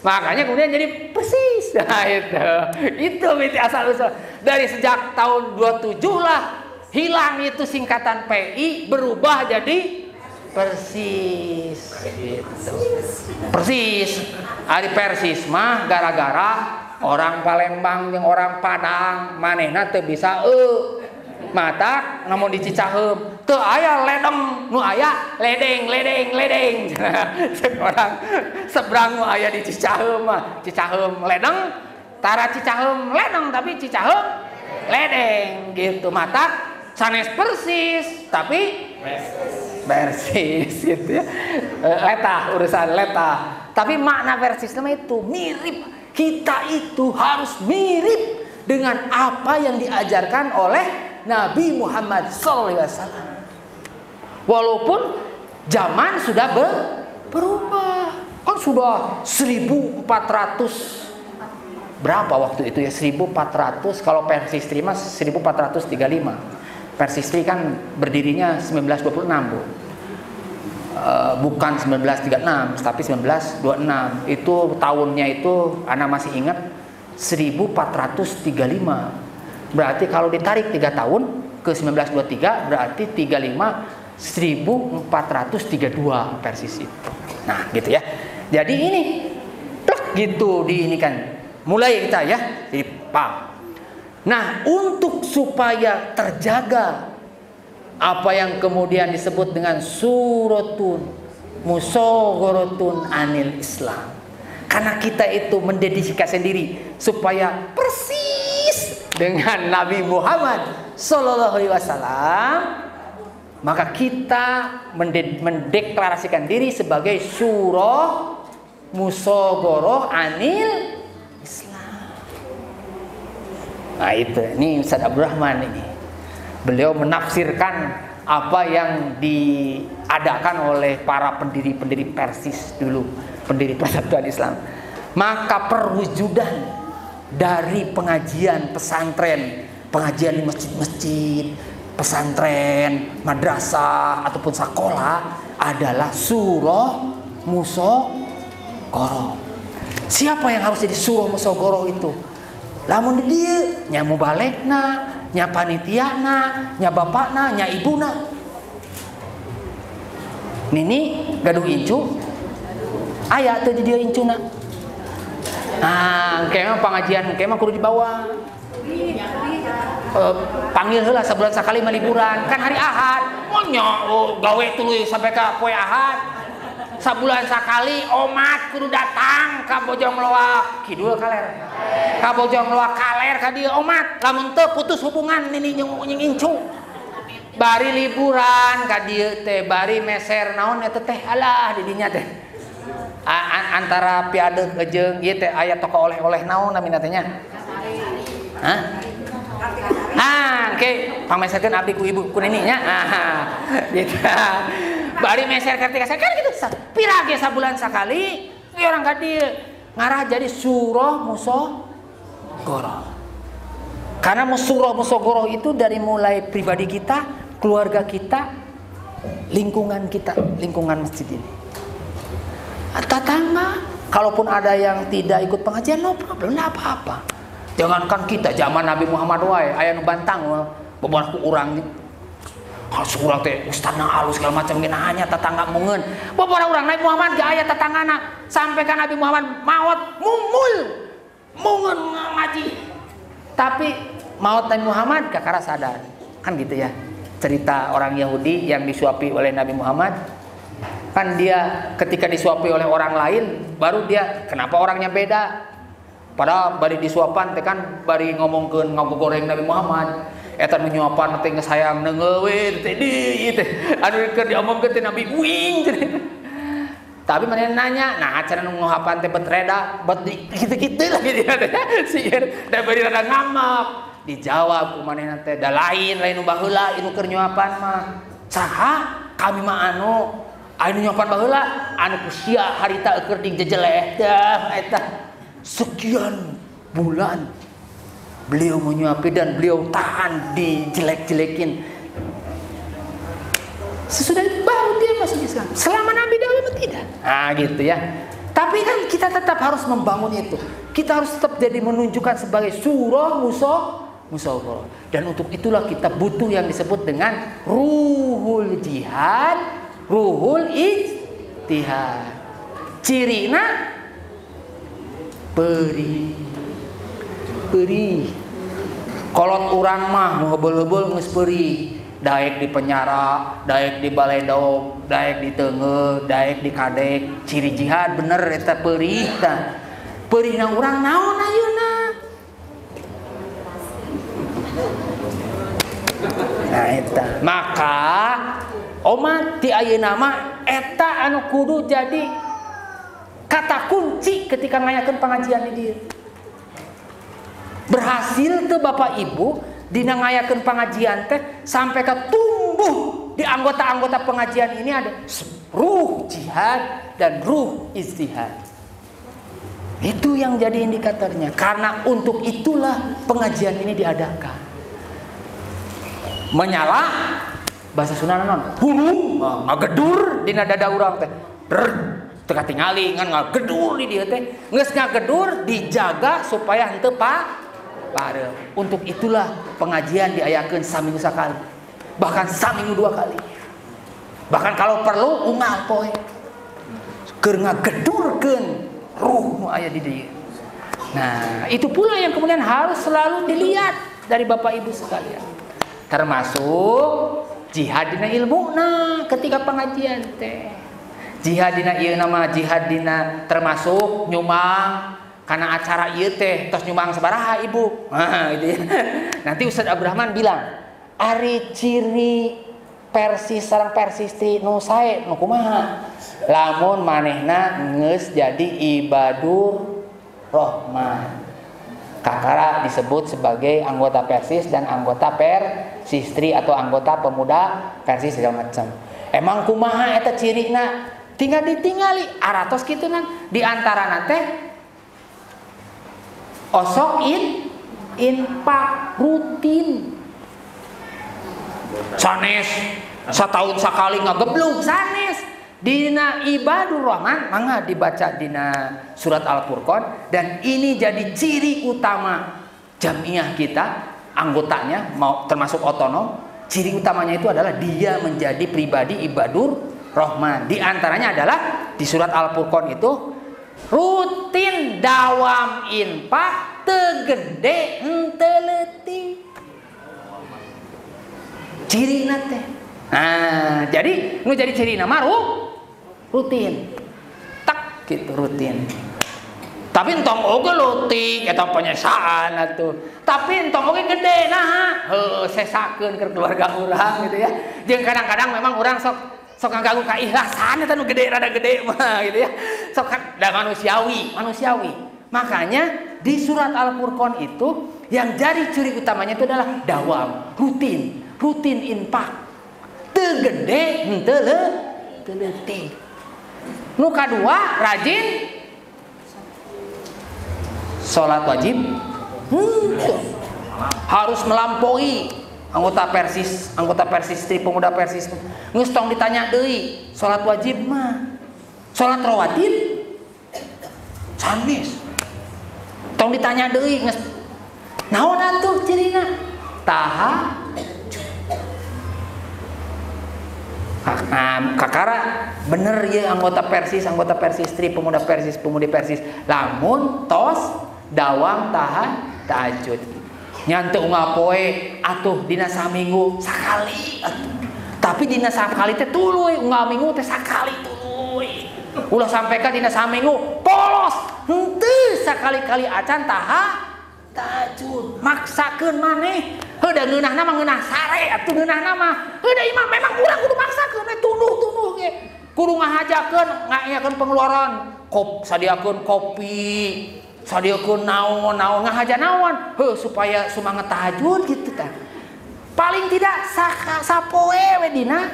Makanya kemudian jadi persis. Nah itu asal usul. Dari sejak tahun 27 lah hilang itu singkatan PI, berubah jadi persis gitu. Persis ari persis mah gara-gara orang Palembang jeung orang Padang manehna teu bisa matak namun di Cicaheum teu aya ledeng nu aya ledeng orang seberang nu aya di Cicaheum mah Cicaheum ledeng tara Cicaheum ledeng tapi Cicaheum ledeng gitu matak sanes persis tapi persis gitu ya. Urusan letah. Tapi makna persis nama itu mirip. Kita itu harus mirip dengan apa yang diajarkan oleh Nabi Muhammad SAW. Walaupun zaman sudah berubah. Kan sudah 1400 berapa waktu itu ya? 1400 kalau Persistri mas 1435. Persistri kan berdirinya 1926 Bu. Bukan 1936 tapi 1926. Itu tahunnya itu Ana masih ingat 1435. Berarti kalau ditarik 3 tahun ke 1923 berarti 35 1432 persis itu. Nah, gitu ya. Jadi ini plek gitu di ini kan. Mulai kita ya. Jadi paham. Nah, untuk supaya terjaga apa yang kemudian disebut dengan suratun musagharatun anil Islam. Karena kita itu mendedikasikan diri supaya persis dengan Nabi Muhammad sallallahu alaihi wasallam, maka kita mendeklarasikan diri sebagai surah musagharah anil Islam. Nah, itu ini Ustaz Abdurrahman ini. Beliau menafsirkan apa yang diadakan oleh para pendiri-pendiri Persis dulu, pendiri Persatuan Islam. Maka perwujudan dari pengajian pesantren, pengajian di masjid-masjid, pesantren, madrasah ataupun sekolah adalah surah musagharah. Siapa yang harus jadi surah musagharah itu? Lamun dia nya mubalekna, nya panitiana, nya bapakna, nya ibuna. Nini gaduh incu aya teu di dieu incuna. Nah, kayaknya pengajian kayaknya kudu dibawa. Panggil heula sabulan sakali mah liburan, kan hari Ahad. Nya gawe tuluy sampai ka poe Ahad. Sabulan sakali omat kudu datang ka Bojong Loak kidul kaler. Ka Bojong Loak kaler ka dieu omat, lamun teu putus hubungan nini jeung incu. Bari liburan ka dieu teh, bari meser naon eta teh alah di dinya teh. Antara piadeuh jeung ieu teh aya toko oleh-oleh naon namina teh nya? Hah? Oke, pameserkeun abdi ku ibu ku nini nya. Gitu. Bari meser ketika saya kan gitu. Pirage sabulan sakali, orang ka dieu ngarah jadi surah musagharah. Karena surah musagharah itu dari mulai pribadi kita, keluarga kita, lingkungan kita, lingkungan masjid ini. Tetangga, kalaupun ada yang tidak ikut pengajian, no problem, enggak apa-apa. Jangankan kita zaman Nabi Muhammad wae, aya nu bantang beberapa ku urang harus urang teh ustadna halus segala macam gini hanya tetangga mungeun. Beberapa urang Nabi Muhammad gak aya tetanggana sampai kan Nabi Muhammad maut mungeun ngaji. Tapi maut Nabi Muhammad gak kara sadar. Kan gitu ya. Cerita orang Yahudi yang disuapi oleh Nabi Muhammad. Kan dia ketika disuapi oleh orang lain baru dia kenapa orangnya beda. Padahal bari disuapan teh kan bari ngomongkeun ngagogoreng Nabi Muhammad. Eta nu nyuapan teh ngesayang neungeuweun teh di teh anu keur diomongkeun teh Nabi uing. Tapi manehna nanya, nah acara nu nguhapan teh bet reda, bet kitu-kitu lah gitu teh. Sieun da bari rada ngamak. Dijawab ku manehna teh da lain nu baheula anu keur nyuapan mah. Saha? Kami mah anu nyuapan baheula anu ku sia harita keur dijejeleh dah eta. Sekian bulan beliau menyuapi dan beliau tahan dijelek-jelekin. Sesudah itu baru dia masuk Islam. Selama Nabi dahulu tidak. Nah gitu ya. Tapi kan kita tetap harus membangun itu. Kita harus tetap jadi menunjukkan sebagai surah musagharah. Dan untuk itulah kita butuh yang disebut dengan ruhul jihad, ruhul ijtihad. Cirina peri. Kolot urang mah nu hebeul-hebeul geus peuri, daek di penjara, daek di baledog, daek di teungeuh, daek di kadek. Ciri jihad bener eta peurih tah. Peurihna urang naon ayeuna? Nah eta. Maka omat ti ayeuna mah eta anu kudu jadi kata kunci ketika ngayakeun pengajian di dieu. Berhasil tuh Bapak Ibu dina ngayakeun pengajian teh sampai ke tumbuh di anggota-anggota pengajian ini ada ruh jihad dan ruh ijtihad. Itu yang jadi indikatornya. Karena untuk itulah pengajian ini diadakan. Menyala bahasa Sunda naon? Huru ngagedur dina dada urang teh. Teu katingali ngan ngagedur di dieu teh. Geus ngagedur dijaga supaya henteu Pareu. Untuk itulah pengajian diayakeun saminggu sakali. Bahkan saminggu 2 kali. Bahkan kalau perlu unggal poe. Keur ngagedurkeun ruh nu aya di dieu. Nah, itu pula yang kemudian harus selalu dilihat dari Bapak Ibu sekalian. Termasuk jihad dina ilmuna ketika pengajian teh. Jihad dina ieu nama jihad dina termasuk nyumbang karena acara ieu teh tos nyumbang sabaraha Ibu. Nah, gitu ya. Nanti Ustaz Abdurrahman bilang, ari ciri Persis sareng Persisti nu sae nu kumaha? Lamun manehna geus jadi ibadur rahman. Kakara disebut sebagai anggota Persis dan anggota Persistri atau anggota pemuda Persis segala macam. Emang kumaha eta cirina? Tinggal ditingali aratos kitu nan di antarana teh osok infak rutin. Sanes setahun sekali ngageblug sanes dina ibadur rahman mangga dibaca dina surat Al-Furqan, dan ini jadi ciri utama jamiah kita anggotanya mau termasuk otonom. Ciri utamanya itu adalah dia menjadi pribadi ibadur rahman. Di antaranya adalah di surat Al-Furqan itu rutin dawam infak tegede henteu leutik. Ciri nate. Nah, jadi nu jadi ciri nama rutin. Tak gitu rutin. Tapi entong oge leutik eta penyesaan atuh. Tapi entong oge gede nah. Heuh sesakeun ke keluarga urang gitu ya. Jeung kadang-kadang memang urang sok ngaganggu kaikhlasan eta nu gede rada gede mah gitu ya. Sok da manusiawi. Makanya di surat Al-Furqan itu yang jadi ciri utamanya itu adalah dawam, rutin infak teu gede henteu leutik. Nu kadua rajin salat wajib. Harus melampaui anggota Persistri pemuda Persis. Geus tong ditanya deui, salat wajib mah. Salat rawatib sanes. Tong ditanya deui geus naon atuh cirina? Kakara bener ya anggota Persistri pemuda Persis pemudi Persis lamun tos dawam tahajud nyanteu ngapoe atuh dina saminggu sakali atuh. Tapi dina sakali teh tuluy unggal minggu teh sakali tuluy ulah sampai ka dina saminggu polos henteu sakali-kali acan tahajud maksakeun maneh. Heuda ngeunahna mah ngeunah sare atuh ngeunahna mah heuda imam memang urang kudu maksakeun tunduh ge kudu ngahajakeun ngayakeun pengeluaran sadiakeun kopi sadiakeun naon ngahaja naon supaya semangat tahajud gitu tah. Paling tidak sapoe we dina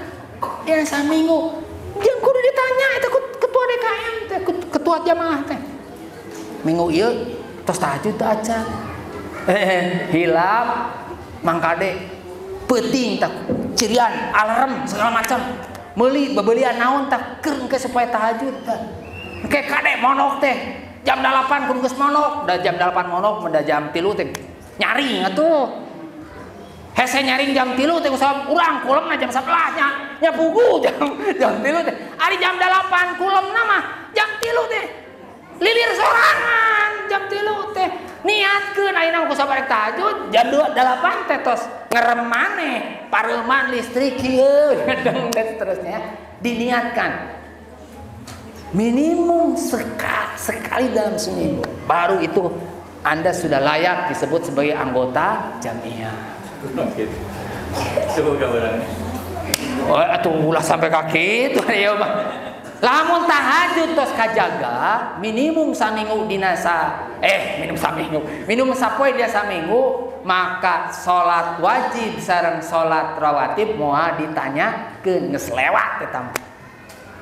saminggu jeung kudu ditanya eta ketua DKM teh ketua jamaah teh minggu ieu tos tahajud teh acan hilap mangkade penting tak cirian alarm segala macam meuli bebelian naon tak keur engke supaya tahajud tah engke kade monok teh jam 8 kudu geus monok da jam 8 monok da jam 3 teh nyaring atuh hese nyaring jam 3 teh usah urang kulemna jam 11 nya pugu jam 3 teh ari jam 8 kulemna mah jam 3 teh lilir sorangan jam 3 teh niatkeun ayeuna ku sabarek tahajud jam 8 teh tos ngerem maneh pareuman listrik ieu dan seterusnya diniatkan minimum sekali dalam seminggu baru itu Anda sudah layak disebut sebagai anggota jamiah. Oh atuh ulah sampai kaki itu ya mah. Lamun tahajud tos kajaga minimum saminggu dinasa minimum sapoe dia saminggu maka salat wajib sareng salat rawatib moal ditanyakeun geus lewat eta mah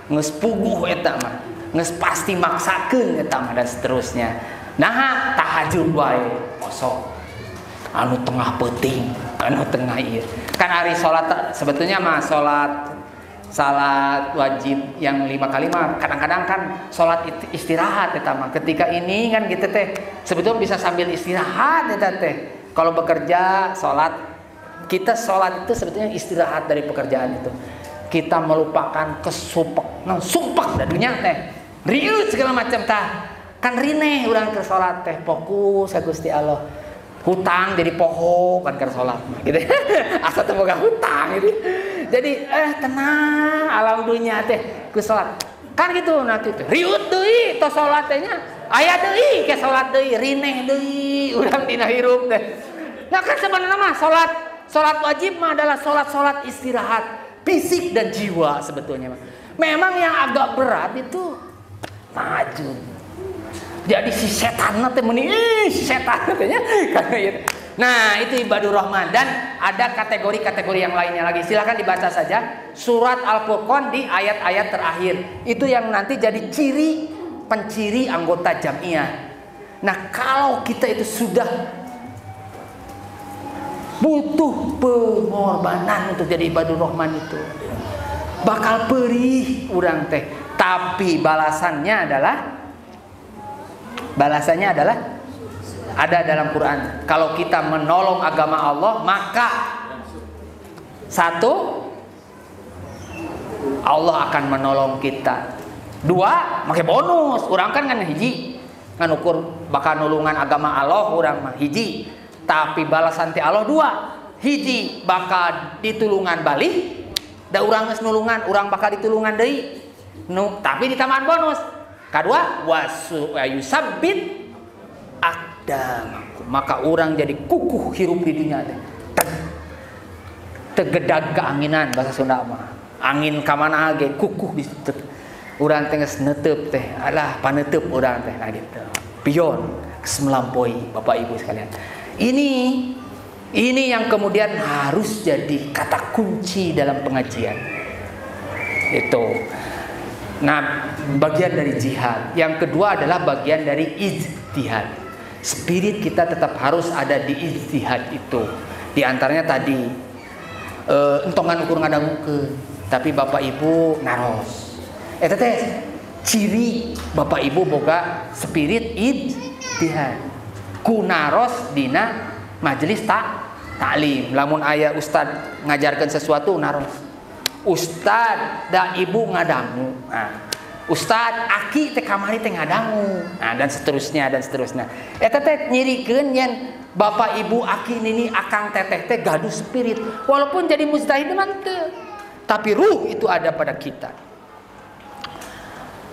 geus puguh eta mah geus pasti maksakeun eta mah dan seterusnya. Nah tahajud wae osok anu tengah penting anu tengah ieu kan ari salat sebetulnya mah salat salat wajib yang 5 kali mah kadang-kadang kan salat istirahat eta mah. Ketika ini kan gitu teh sebetulnya bisa sambil istirahat eta teh. Kalau bekerja salat, kita salat itu sebetulnya istirahat dari pekerjaan itu. Kita melupakan sumpek dan dunia teh. Riut segala macam tah. Kan rineh urang ke salat teh, fokus ka Gusti Allah. Hutang jadi poho kan keur salat gitu. Asa teu boga hutang gitu. Jadi tenang alam dunia teh ku salat. Kan gitu nanti teh. Riut deui tos salat teh nya. Aya deui ke salat deui, rineh deui urang dina hirup teh. Nah kan sebenarnya mah salat wajib mah adalah salat istirahat fisik dan jiwa sebetulnya mah. Memang yang agak berat itu tahajud. Jadi si setan teh meni si setan katanya karena itu. Nah, itu ibadur rahman dan ada kategori-kategori yang lainnya lagi. Silakan dibaca saja surat Al-Furqan di ayat-ayat terakhir. Itu yang nanti jadi penciri anggota jamiah. Nah, kalau kita itu sudah butuh pengorbanan untuk jadi ibadur rahman itu. Bakal perih urang teh. Tapi balasannya adalah ada dalam Quran. Kalau kita menolong agama Allah, maka satu, Allah akan menolong kita. Dua, make bonus. Urang kan hiji ngan ukur bakal nulungan agama Allah urang mah hiji. Tapi balasan ti Allah dua. Hiji bakal ditulungan balik. Da urang geus nulungan, urang bakal ditulungan deui. Tapi ditambahan bonus. Kedua, yusabbit aqdamakum. Maka orang jadi kukuh hirup di dunia teh. Tegedag keanginan bahasa Sunda mah. Angin ka mana ge kukuh di situ. Urang teh geus neuteup teh. Alah paneutup urang teh nah gitu. Pion geus melampaui Bapak Ibu sekalian. Ini yang kemudian harus jadi kata kunci dalam pengajian. Itu. Nah, bagian dari jihad. Yang kedua adalah bagian dari ijtihad. Spirit kita tetap harus ada di ijtihad itu. Di antaranya tadi entongan ukur ngadangukeun, tapi Bapak Ibu naros. Eta teh ciri Bapak Ibu boga spirit ijtihad. Ku naros dina majelis taklim. Lamun aya ustad ngajarkeun sesuatu naros. Ustad da ibu ngadangu. Nah, ustad aki teh kamari teh ngadangu. Nah, dan seterusnya. Eta teh nyirikeun yen bapak ibu aki nini akang teteh teh gaduh spirit. Walaupun jadi mujtahid mah teu. Tapi ruh itu ada pada kita.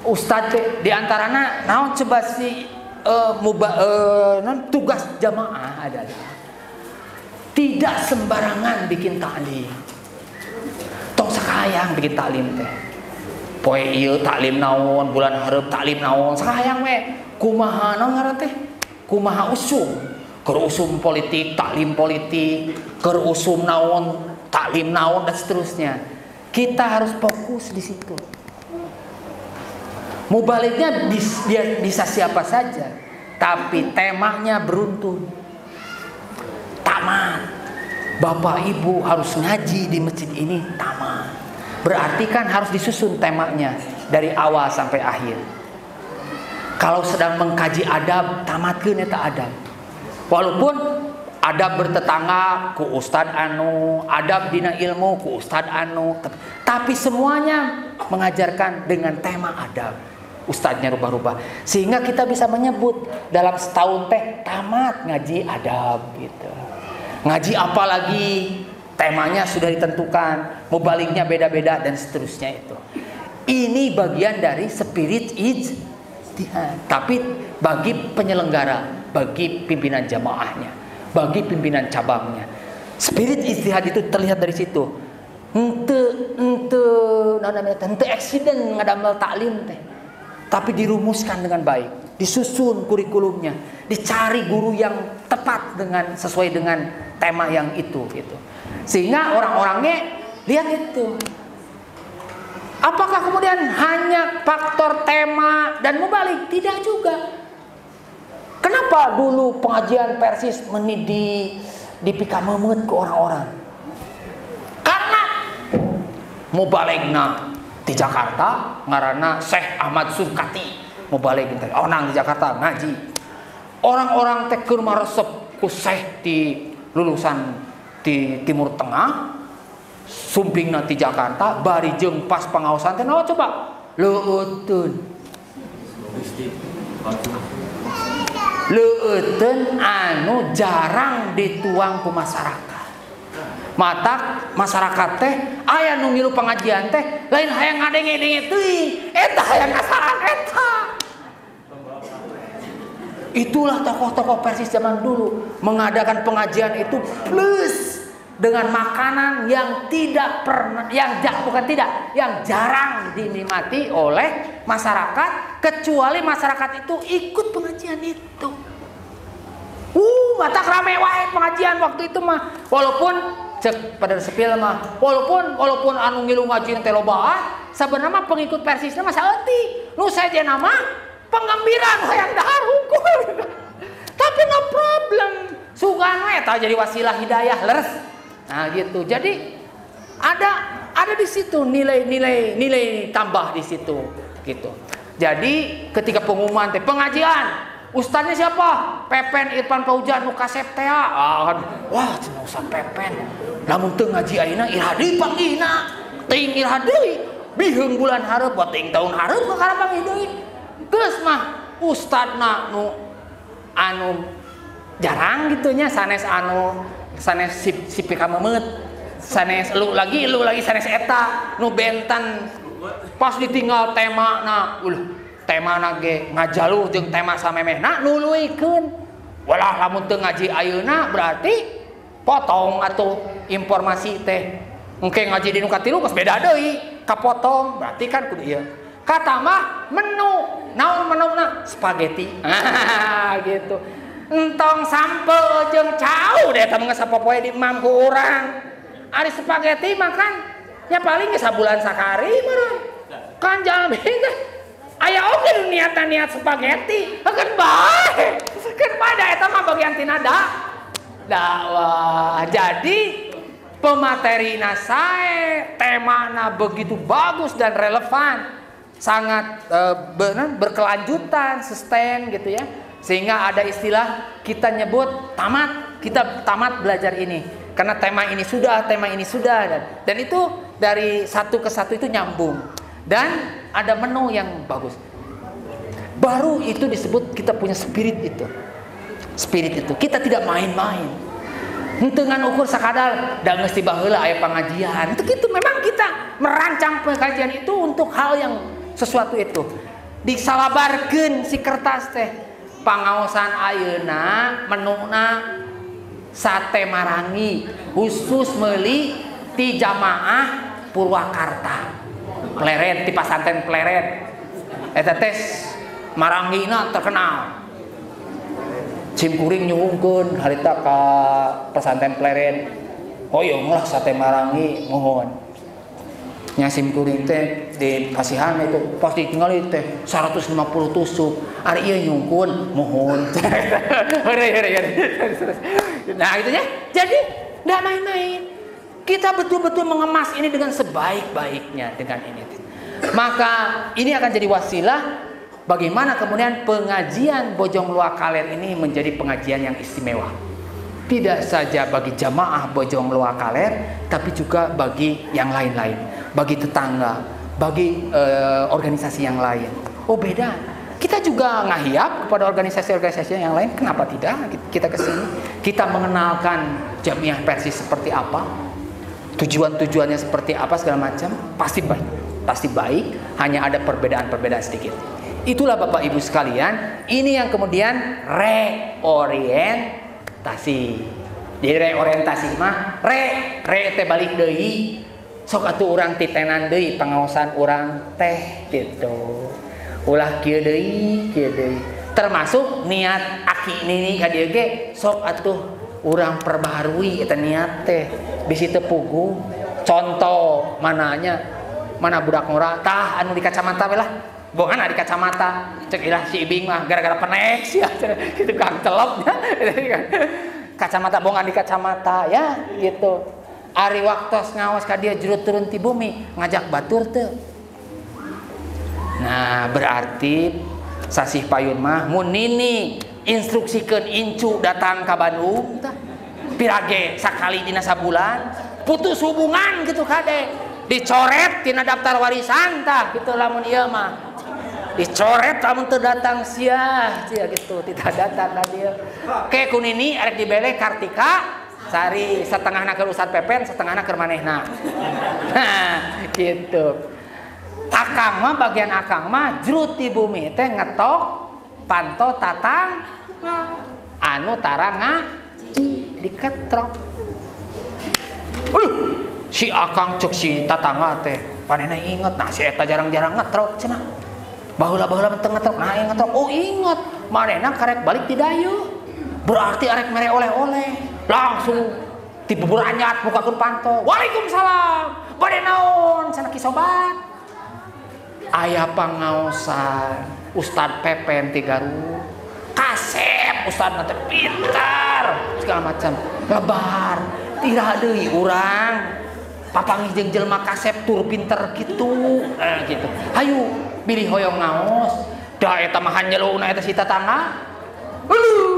Ustad teh di antarana naon coba si tugas jamaah adalah tidak sembarangan bikin taklim. Tong sakayang bikin taklim teh. Poe ieu taklim naon, bulan hareup taklim naon, sakayang we. Kumaha naon ngaran teh? Kumaha usum? Keur usum politik, taklim politik, keur usum naon, taklim naon dan seterusnya. Kita harus fokus di situ. Mubaliknya bisa siapa saja, tapi temanya beruntun. Tamat. Bapak Ibu harus ngaji di masjid ini tamat. Berarti kan harus disusun temanya dari awal sampai akhir. Kalau sedang mengkaji adab, tamatkeun eta adab. Walaupun adab bertetangga ku ustad anu, adab dina ilmu ku ustad anu, tapi semuanya mengajarkan dengan tema adab. Ustadznya rubah-rubah sehingga kita bisa menyebut dalam setahun teh tamat ngaji adab gitu. Ngaji apa lagi, temanya sudah ditentukan, mubaliknya beda-beda dan seterusnya itu. Ini bagian dari spirit ijtihad. Tapi bagi penyelenggara, bagi pimpinan jamaahnya, bagi pimpinan cabangnya, spirit ijtihad itu terlihat dari situ. Ente accident ngadamel taklim teh. Tapi dirumuskan dengan baik, disusun kurikulumnya, dicari guru yang tepat dengan sesuai dengan tema yang itu gitu. Sehingga orang-orangnya lihat itu. Apakah kemudian hanya faktor tema dan mubalik? Tidak juga. Kenapa dulu pengajian Persis dipikamemet ke orang-orang? Karena mubalegna di Jakarta ngaranna Syekh Ahmad Surkati mubaleg teh onang di Jakarta ngaji. Orang-orang teh keur maresep ku Syekh di lulusan di Timur Tengah sumpingna di Jakarta bari jeung pas pangaosan teh naon coba leueutkeun anu jarang dituang ku masyarakat. Mata masyarakat teh aya nu ngilu pengajian teh lain hayang ngadenge-denge teuing eta hayang ngasaran eta. Itulah tokoh-tokoh Persis zaman dulu mengadakan pengajian itu plus dengan makanan yang tidak pernah yang jarang dinikmati oleh masyarakat kecuali masyarakat itu ikut pengajian itu. Mata rame wae pengajian waktu itu mah. Walaupun cek pada sepil mah walaupun anu ngilu ngaji teh lobaan sebenarnya pengikut Persisna mah saeutik. Nu saja nama penggembiraan hayang dahar hukum. Tapi no problem. Sugan we eta jadi wasilah hidayah leres. Nah gitu. Jadi ada di situ nilai tambah di situ gitu. Jadi ketika pengumuman teh pengajian ustaznya siapa? Pepen Irfan Paujan nu kasep teh. Wah, cenah usah Pepen. Lamun teu ngaji ayeuna irhadi panggihna. Teuing irhadi biheung bulan hareup buat teuing tahun hareup ka panggih deui. Geus mah ustadna nu anu jarang gitunya sanes sipika memet. Sanes elu lagi sanes eta nu bentan pas ditinggal temana temana ge ngajaluh jeung tema samemehna nuluikeun. Walah lamun teu ngaji ayeuna berarti potong atuh informasi teh. Engke ngaji di nu katilu geus beda deui, kapotong. Berarti kan kudu ieu. Kata mah menu, naon menuna? Spaghetti. Gitu. Entong sampe jeung cau deh eta mah sapopoe di imam ku urang. Ari spaghetti makan ya paling ge sabulan sakari meureun. Kan jalmi teh aya oge niat spaghetti, kan bae. Kan pada eta mah bagian tina dakwah. Jadi pematerina sae, temana begitu bagus dan relevan, sangat berkelanjutan, sustain gitu ya. Sehingga ada istilah kita nyebut kita tamat belajar ini. Karena tema ini sudah dan itu dari satu ke satu itu nyambung. Dan ada menu yang bagus. Baru itu disebut kita punya spirit itu. Spirit itu. Kita tidak main-main. Dengan ukur sakadar da geus tiba heula aya pengajian. Itu gitu memang kita merancang pengajian itu untuk hal yang sesuatu itu. Disalabarkeun si kertas teh. Pangaosan ayeuna menuna sate marangi khusus meuli ti jamaah Purwakarta. Pleret di pasantren Pleret. Eta tes marangina terkenal. Cimkuring nyuhungkeun harita ka pesantren Pleret. Hoyong lah sate marangi mohon. Nya simkuring teh di pasihan itu pas ditinggali teh 150 tusuk. Ari ieu nyungkun mohon. Nah itu ya. Jadi enggak main-main. Kita betul-betul mengemas ini dengan sebaik-baiknya dengan ini. Maka ini akan jadi wasilah bagaimana kemudian pengajian Bojong Loa Kaler ini menjadi pengajian yang istimewa. Tidak saja bagi jamaah Bojong Loa Kaler, tapi juga bagi yang lain-lain, bagi tetangga, bagi organisasi yang lain. Oh beda. Kita juga ngahiap kepada organisasi-organisasi yang lain. Kenapa tidak? Kita kesini, kita mengenalkan Jamiah Persis seperti apa, tujuan-tujuannya seperti apa segala macam. Pasti baik. Hanya ada perbedaan-perbedaan sedikit. Itulah Bapak Ibu sekalian, ini yang kemudian reorientasi. Jadi reorientasi mah re teh balik deui. Sok atuh urang titenan deui pangaosan urang teh gitu. Ulah kieu deui. Termasuk niat aki nini ka dieu ge sok atuh urang perbaharui eta niat teh. Bisi teu puguh. Contoh mana budak ngora tah anu di kacamata we lah. Bogan di kacamata cek ilah si ibing mah gara-gara penek sia gitu kang telop kacamata bongan di kacamata ya gitu. ari waktos ngaos ka dia jerut turun ti bumi ngajak batur teu. Nah berarti sasih payun mah mun nini instruksikeun incu datang ka Bandung tah pirage sakali dina sabulan putus hubungan gitu kade dicoret tina daftar warisan tah gitu lamun ieu mah dicoret lamun teu datang sia gitu tidak datang ka dieu ke kunini arek dibele Kartika Sari setengahna keur Ustad Pepen setengahna keur manehna nah gitu. Akang mah bagian akang mah jerut ti bumi teh ngetok panto tatang anu taranga diketrok. Si akang cek si tatangga teh panena inget nah si eta jarang-jarang ngetrok cenah. Baheula-baheula teu ngetrok nah ngetrok oh inget manehna karek balik ti dayu. Berarti arek mere oleh-oleh. Langsung ti bubur anyat bukakeun panto. Waalaikumsalam. Bade naon cenah ki sobat? Aya pangaosan Ustad Pepen ti Garut. Kasep Ustad teh pintar segala macam. Lebar. Tira deui urang papanggih jeung jelema kasep tur pinter kitu. Gitu. Hayu bilih hoyong ngaos. Da eta mah hanyeuluna eta si tatangga.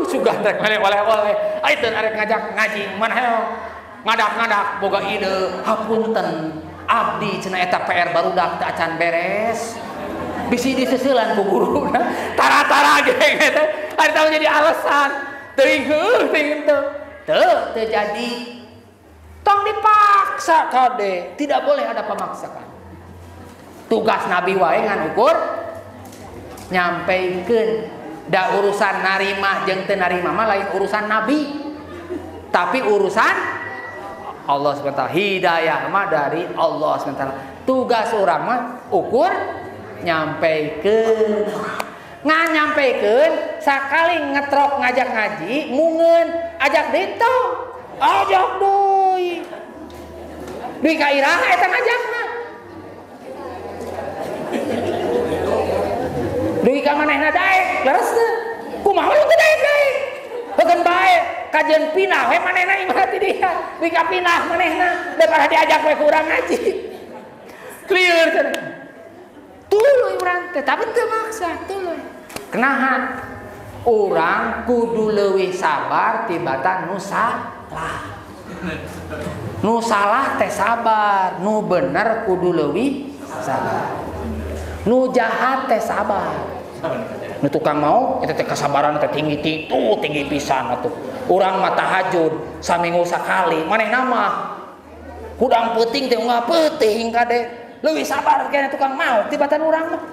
Sugah rek oleh-oleh. Ayeuna arek ngajak ngaji mana hayo. Ngadak-ngadak boga ide hapunten. Abdi cenah eta PR barudak teu acan beres. Bisi diseuselan ku guruna. Tara-tara ge teh. Ari tah jadi alasan. Teuing heuh teuing teu jadi. Tong dipaksa kade. Tidak boleh ada pemaksaan. Tugas Nabi wae ngan ukur nyampeikeun da urusan narima jeung teu narima mah lain urusan Nabi. Tapi urusan Allah SWT hidayah mah dari Allah SWT. Tugas orang mah ukur nyampeikeun. Ngan nyampeikeun sakali ngetrok ngajak ngaji mungeun ajak ditu. Ajak deui. Deui ka iraha eta ngajakna. Deui ka manehna daek leres teu. Kumaha lu teu daek-daek? Heukeun bae kajian pinah we manehna imah ti dia. Deui ka pinah manehna daripada diajak we ku urang ngaji. Clear cenah. Tuluy urang teh tapi teu maksa tuluy. Kenahan urang kudu leuwih sabar tibatan nu salah. Nu salah teh sabar, nu bener kudu leuwih sabar. Nu jahat teh sabar. Nu tukang mau eta teh kasabaran teh tinggi pisan atuh. Urang mah tahajud saminggu sakali, manehna mah hudang peuting teh unggal peuting kade. Leuwih sabar kene tukang mau tibatan urang mah.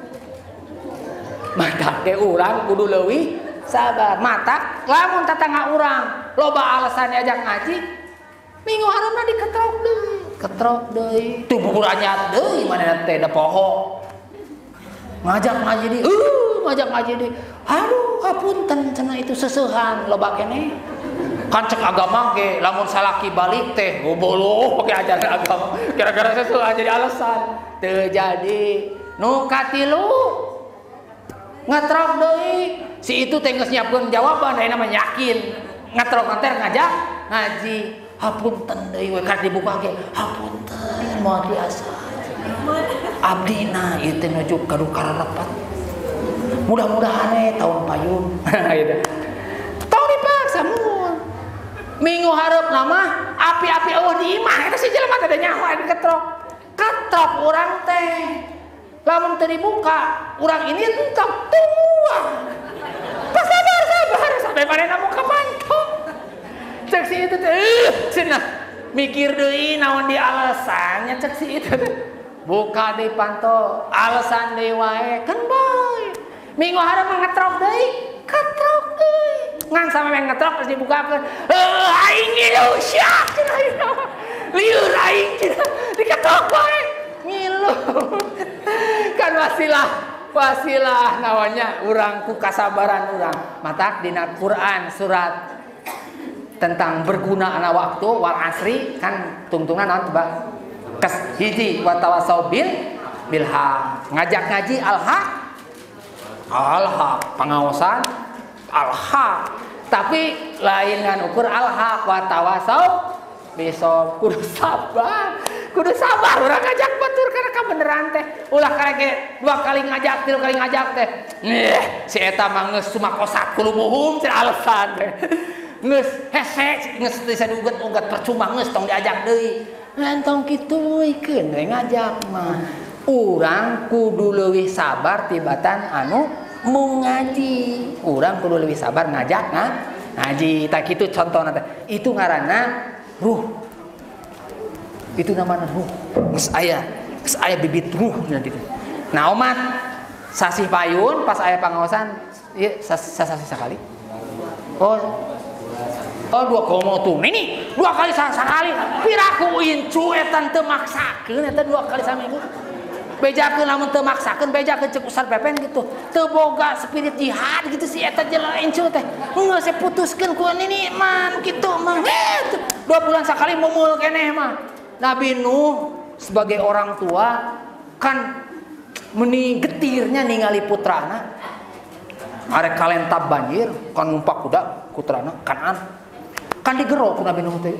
Matak teh urang kudu leuwih sabar. Matak lamun tatangga urang loba alasan diajak ngaji, minggu hareupna diketrok deui. Ketrok deui. Tuh bubur anyat deui manehna teh da poho. Ngajak ngaji di, ngajak ngaji di. Aduh, hapunten cenah itu seseuhan loba keneh. Kan cek agama ge lamun salaki balik teh gobolo pake ajaran agama. Gara-gara seseuhan jadi alasan. Teu jadi. Nu katilu ngatrok deui. Si itu teh geus nyiapkeun jawaban ayeuna mah yakin. Ngatrok nanti ngajak ngaji. Hapunten deui we kad dibuka ge. Hapunten moal diasa. Abdina ieu teh nuju kadu kararepat. Mudah-mudahan tahun payun. Tong dipaksa mun. Minggu hareupna mah api-api eueuh di imah eta si jelema teh nyawa diketrok. Ketrok urang teh. Lamun teu dibuka, urang ini entok tua. Sabar sampai manehna muka pantok. Cek si itu teh cenah mikir deui naon di alasannya cek si itu teh. Buka di panto, alasan deui wae kan bae. Minggu hareup ngetrok deui, ketrok deui. Ngan sampe ngetrok terus dibukakeun. Aing ngilu sia cenah ieu. Lieur aing cenah diketrok bae. Ngilu. Kan wasilah namanya urang ku kasabaran urang. Matak dina Quran surat tentang berguna ana waktu wal asri kan tungtungan naon coba? Kes hiji wa tawasau bil haq. Ngajak ngaji al haq pangaosan al haq. Tapi lain ngan ukur al haq wa tawasau besok kudu sabar orang ngajak batur karena ka beneran teh ulah karek 2 kali ngajak 3 kali ngajak teh si eta mah geus cuma kosat kudu muhum teh alasan teh geus hese geus bisa diuget-uget percuma geus tong diajak deui lantong kitu eukeun we ngajak mah urang kudu leuwih sabar tibatan anu mau ngaji urang kudu leuwih sabar ngajak ngaji tak kitu contohna teh itu ngaranna ruh itu namanya ruh geus aya bibit ruh gitu. Nah umat sasih payun pas aya pangaosan ieu sasih sakali oh 2 tuh ini 2 kali sakali piraku incu eta teu maksakeun eta 2 kali saminggu bejakeun lamun teu maksakeun bejakeun ceuk Ustaz Pepen gitu teu boga spirit jihad gitu si eta jelema incu teh geus putuskeun ku ini man kitu mah 2 bulan sakali mumul keneh mah Nabi Nuh sebagai orang tua kan meni getirnya ningali putrana arek kalentab banjir kan numpak kuda putrana Kanaan kan digero ku Nabi Nuh teh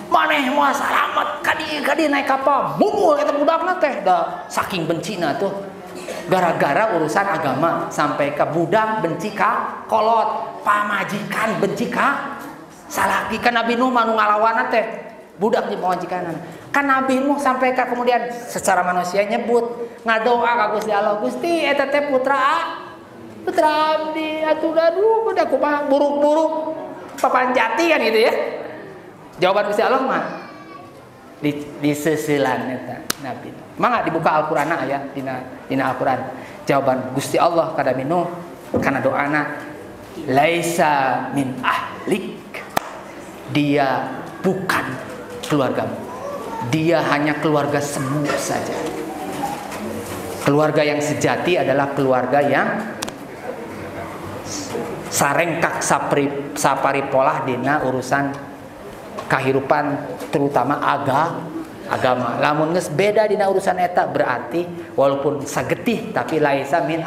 maneh moal salamet kadi naik kapal mumul eta budakna teh da saking bencina tuh gara-gara urusan agama sampai ke budak benci ka kolot pamajikan benci ka salaki kan Nabi Nuh manu ngalawana teh budak di pamajikan kan Nabi Nuh sampai ka kemudian secara manusia nyebut ngadoa ka Gusti Allah Gusti eta teh putra abdi atuh budak kumaha buruk-buruk papanjati kan gitu ya jawaban Gusti Allah mah di sesilan eta Nabi mangga dibuka Al-Qur'an aya dina Al-Qur'an jawaban Gusti Allah ka Nabi Nuh kana doana laisa min ahlik dia bukan keluargamu dia hanya keluarga semu saja keluarga yang sejati adalah keluarga yang sarengkak sapari polah dina urusan kehidupan terutama agama lamun geus beda dina urusan eta berarti walaupun sagetih tapi laisa min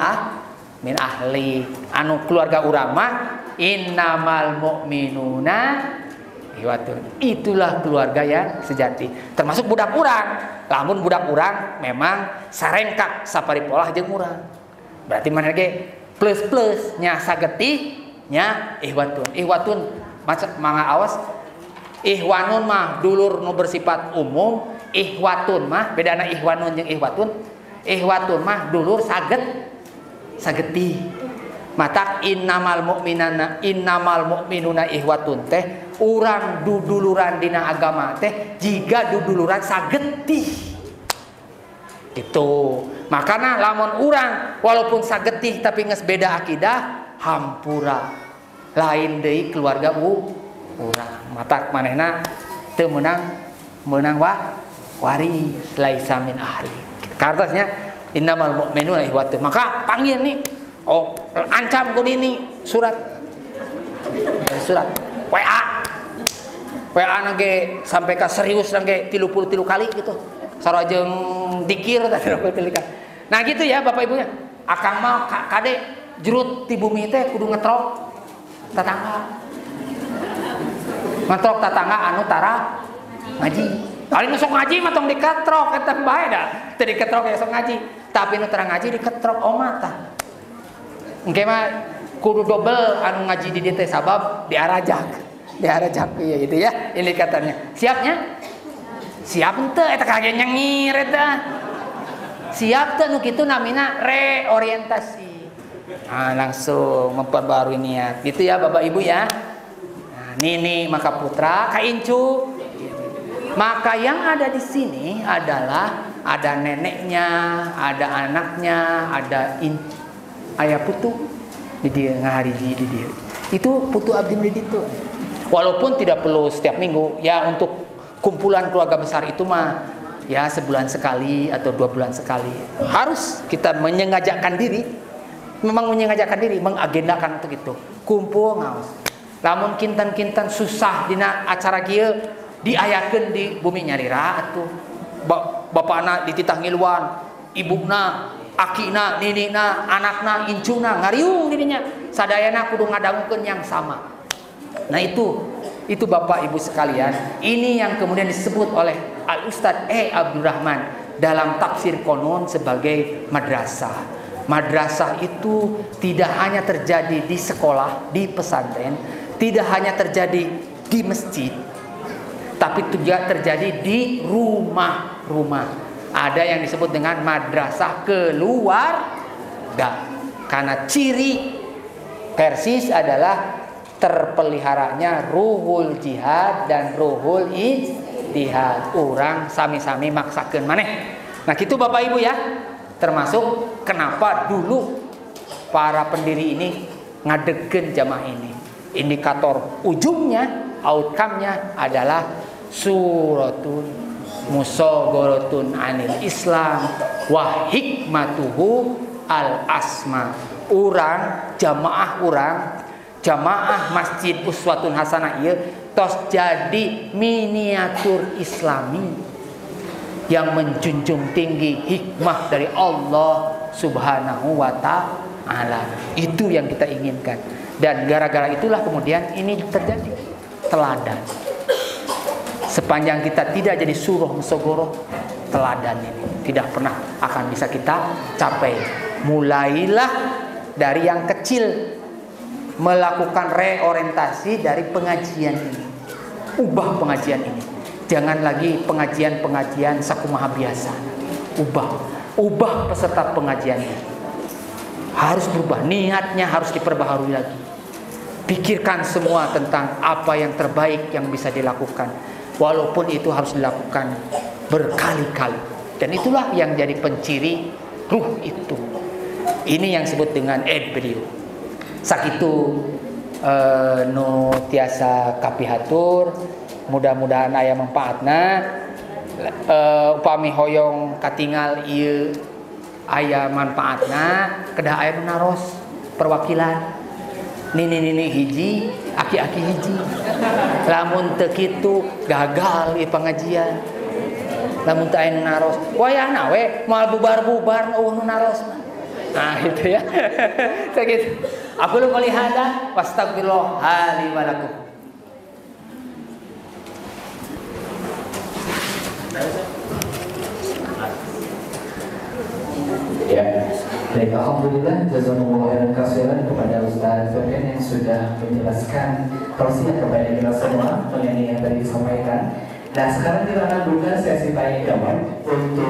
ahli anu keluarga urang mah innamal mu'minuna itulah keluarga yang sejati termasuk budak urang lamun budak urang memang sarengkak sapari polah jeung urang berarti mana ge plus nya sagetih nya ihwatun mangga awas ihwanun mah dulur nu bersifat umum ihwatun mah bedana ihwanun jeung ihwatun mah dulur sagetih mata innamal mu'minuna ihwatun teh urang duduluran dina agama teh jiga duduluran sagetih itu makana lamun urang walaupun sagetih tapi geus beda akidah hampura lain deui keluarga urang mata manehna teu meunang wari laisa min ahli kartosnya innamal mu'minuna ihwatun maka panggil nih ancam ku ini surat WA nage sampai ka serius nage 33 kali gitu sarojeng dikir tadi 33 kali nah gitu ya Bapak Ibunya akang mah kade jerut ti bumi teh kudu ngetrok tatangga anu tara ngaji kali nu sok ngaji mah tong diketrok eta bae da teu diketrok ya sok ngaji tapi nu tara ngaji diketrok omata engke mah kudu double anu ngaji di dieu teh sabab diarajak iya gitu ya indikatornya siap henteu eta kage nyengir eta siap teu nu kitu namina reorientasi langsung memperbarui niat gitu ya Bapak Ibu ya Nini maka putra kaincu maka yang ada di sini adalah ada neneknya ada anaknya ada ayah putu di dia ngahariji di dia itu putu abdi di itu walaupun tidak perlu setiap minggu ya untuk kumpulan keluarga besar itu mah ya sebulan sekali atau 2 bulan sekali harus kita menyengajakan diri mengagendakan untuk itu kumpul ngaos lamun kintan-kintan susah dina acara kieu diayakeun di bumi nyarira atuh bapana dititah ngiluan ibuna akina ninina anakna incuna ngariung dirinya sadayana kudu ngadangukeun yang sama nah itu Itu Bapak Ibu sekalian, ini yang kemudian disebut oleh Al-Ustadz Abdurrahman dalam tafsir konon sebagai madrasah. Madrasah itu tidak hanya terjadi di sekolah, di pesantren, tidak hanya terjadi di masjid, tapi juga terjadi di rumah-rumah. Ada yang disebut dengan madrasah keluarga. Karena ciri persis adalah terpeliharanya ruhul jihad dan ruhul ijtihad. Orang sami-sami maksakeun maneh. Nah gitu Bapak Ibu ya. Termasuk kenapa dulu para pendiri ini ngadegen jamaah ini. Indikator ujungnya, outcome-nya adalah suratun musagoratun anil Islam wa hikmatuhu al asma. Jamaah masjid Uswatun Hasanah ieu tos jadi miniatur Islami yang menjunjung tinggi hikmah dari Allah Subhanahu wa ta'ala. Itu yang kita inginkan. Dan gara-gara itulah kemudian ini terjadi teladan. Sepanjang kita tidak jadi suruh musogoroh, teladan ini tidak pernah akan bisa kita capai. Mulailah dari yang kecil, melakukan reorientasi dari pengajian ini. Ubah pengajian ini. Jangan lagi pengajian-pengajian sakumaha biasa. Ubah peserta pengajiannya. Harus berubah, niatnya harus diperbaharui lagi. Pikirkan semua tentang apa yang terbaik yang bisa dilakukan. Walaupun itu harus dilakukan berkali-kali. Dan itulah yang jadi penciri ruh itu. Ini yang disebut dengan beliau. Sakitu nu tiasa kapihatur, mudah-mudahan aya manfaatna. Upami hoyong katingal ieu aya manfaatna, kedah aya nu naros perwakilan. Nini hiji, aki-aki hiji. Lamun teu kitu gagal ieu pengajian. Lamun teu aya nu naros, wayahna we moal bubar-bubar nu naros. Nah, itu ya. Segitu. Aku lu hada wastagfirullah li wa lakum. Ya. Baik, alhamdulillah jazakumullah khairan katsiran kepada Ustaz Sofian yang sudah menjelaskan tausiah kepada kita semua mengenai yang tadi disampaikan. Nah, sekarang kita akan buka sesi tanya jawab untuk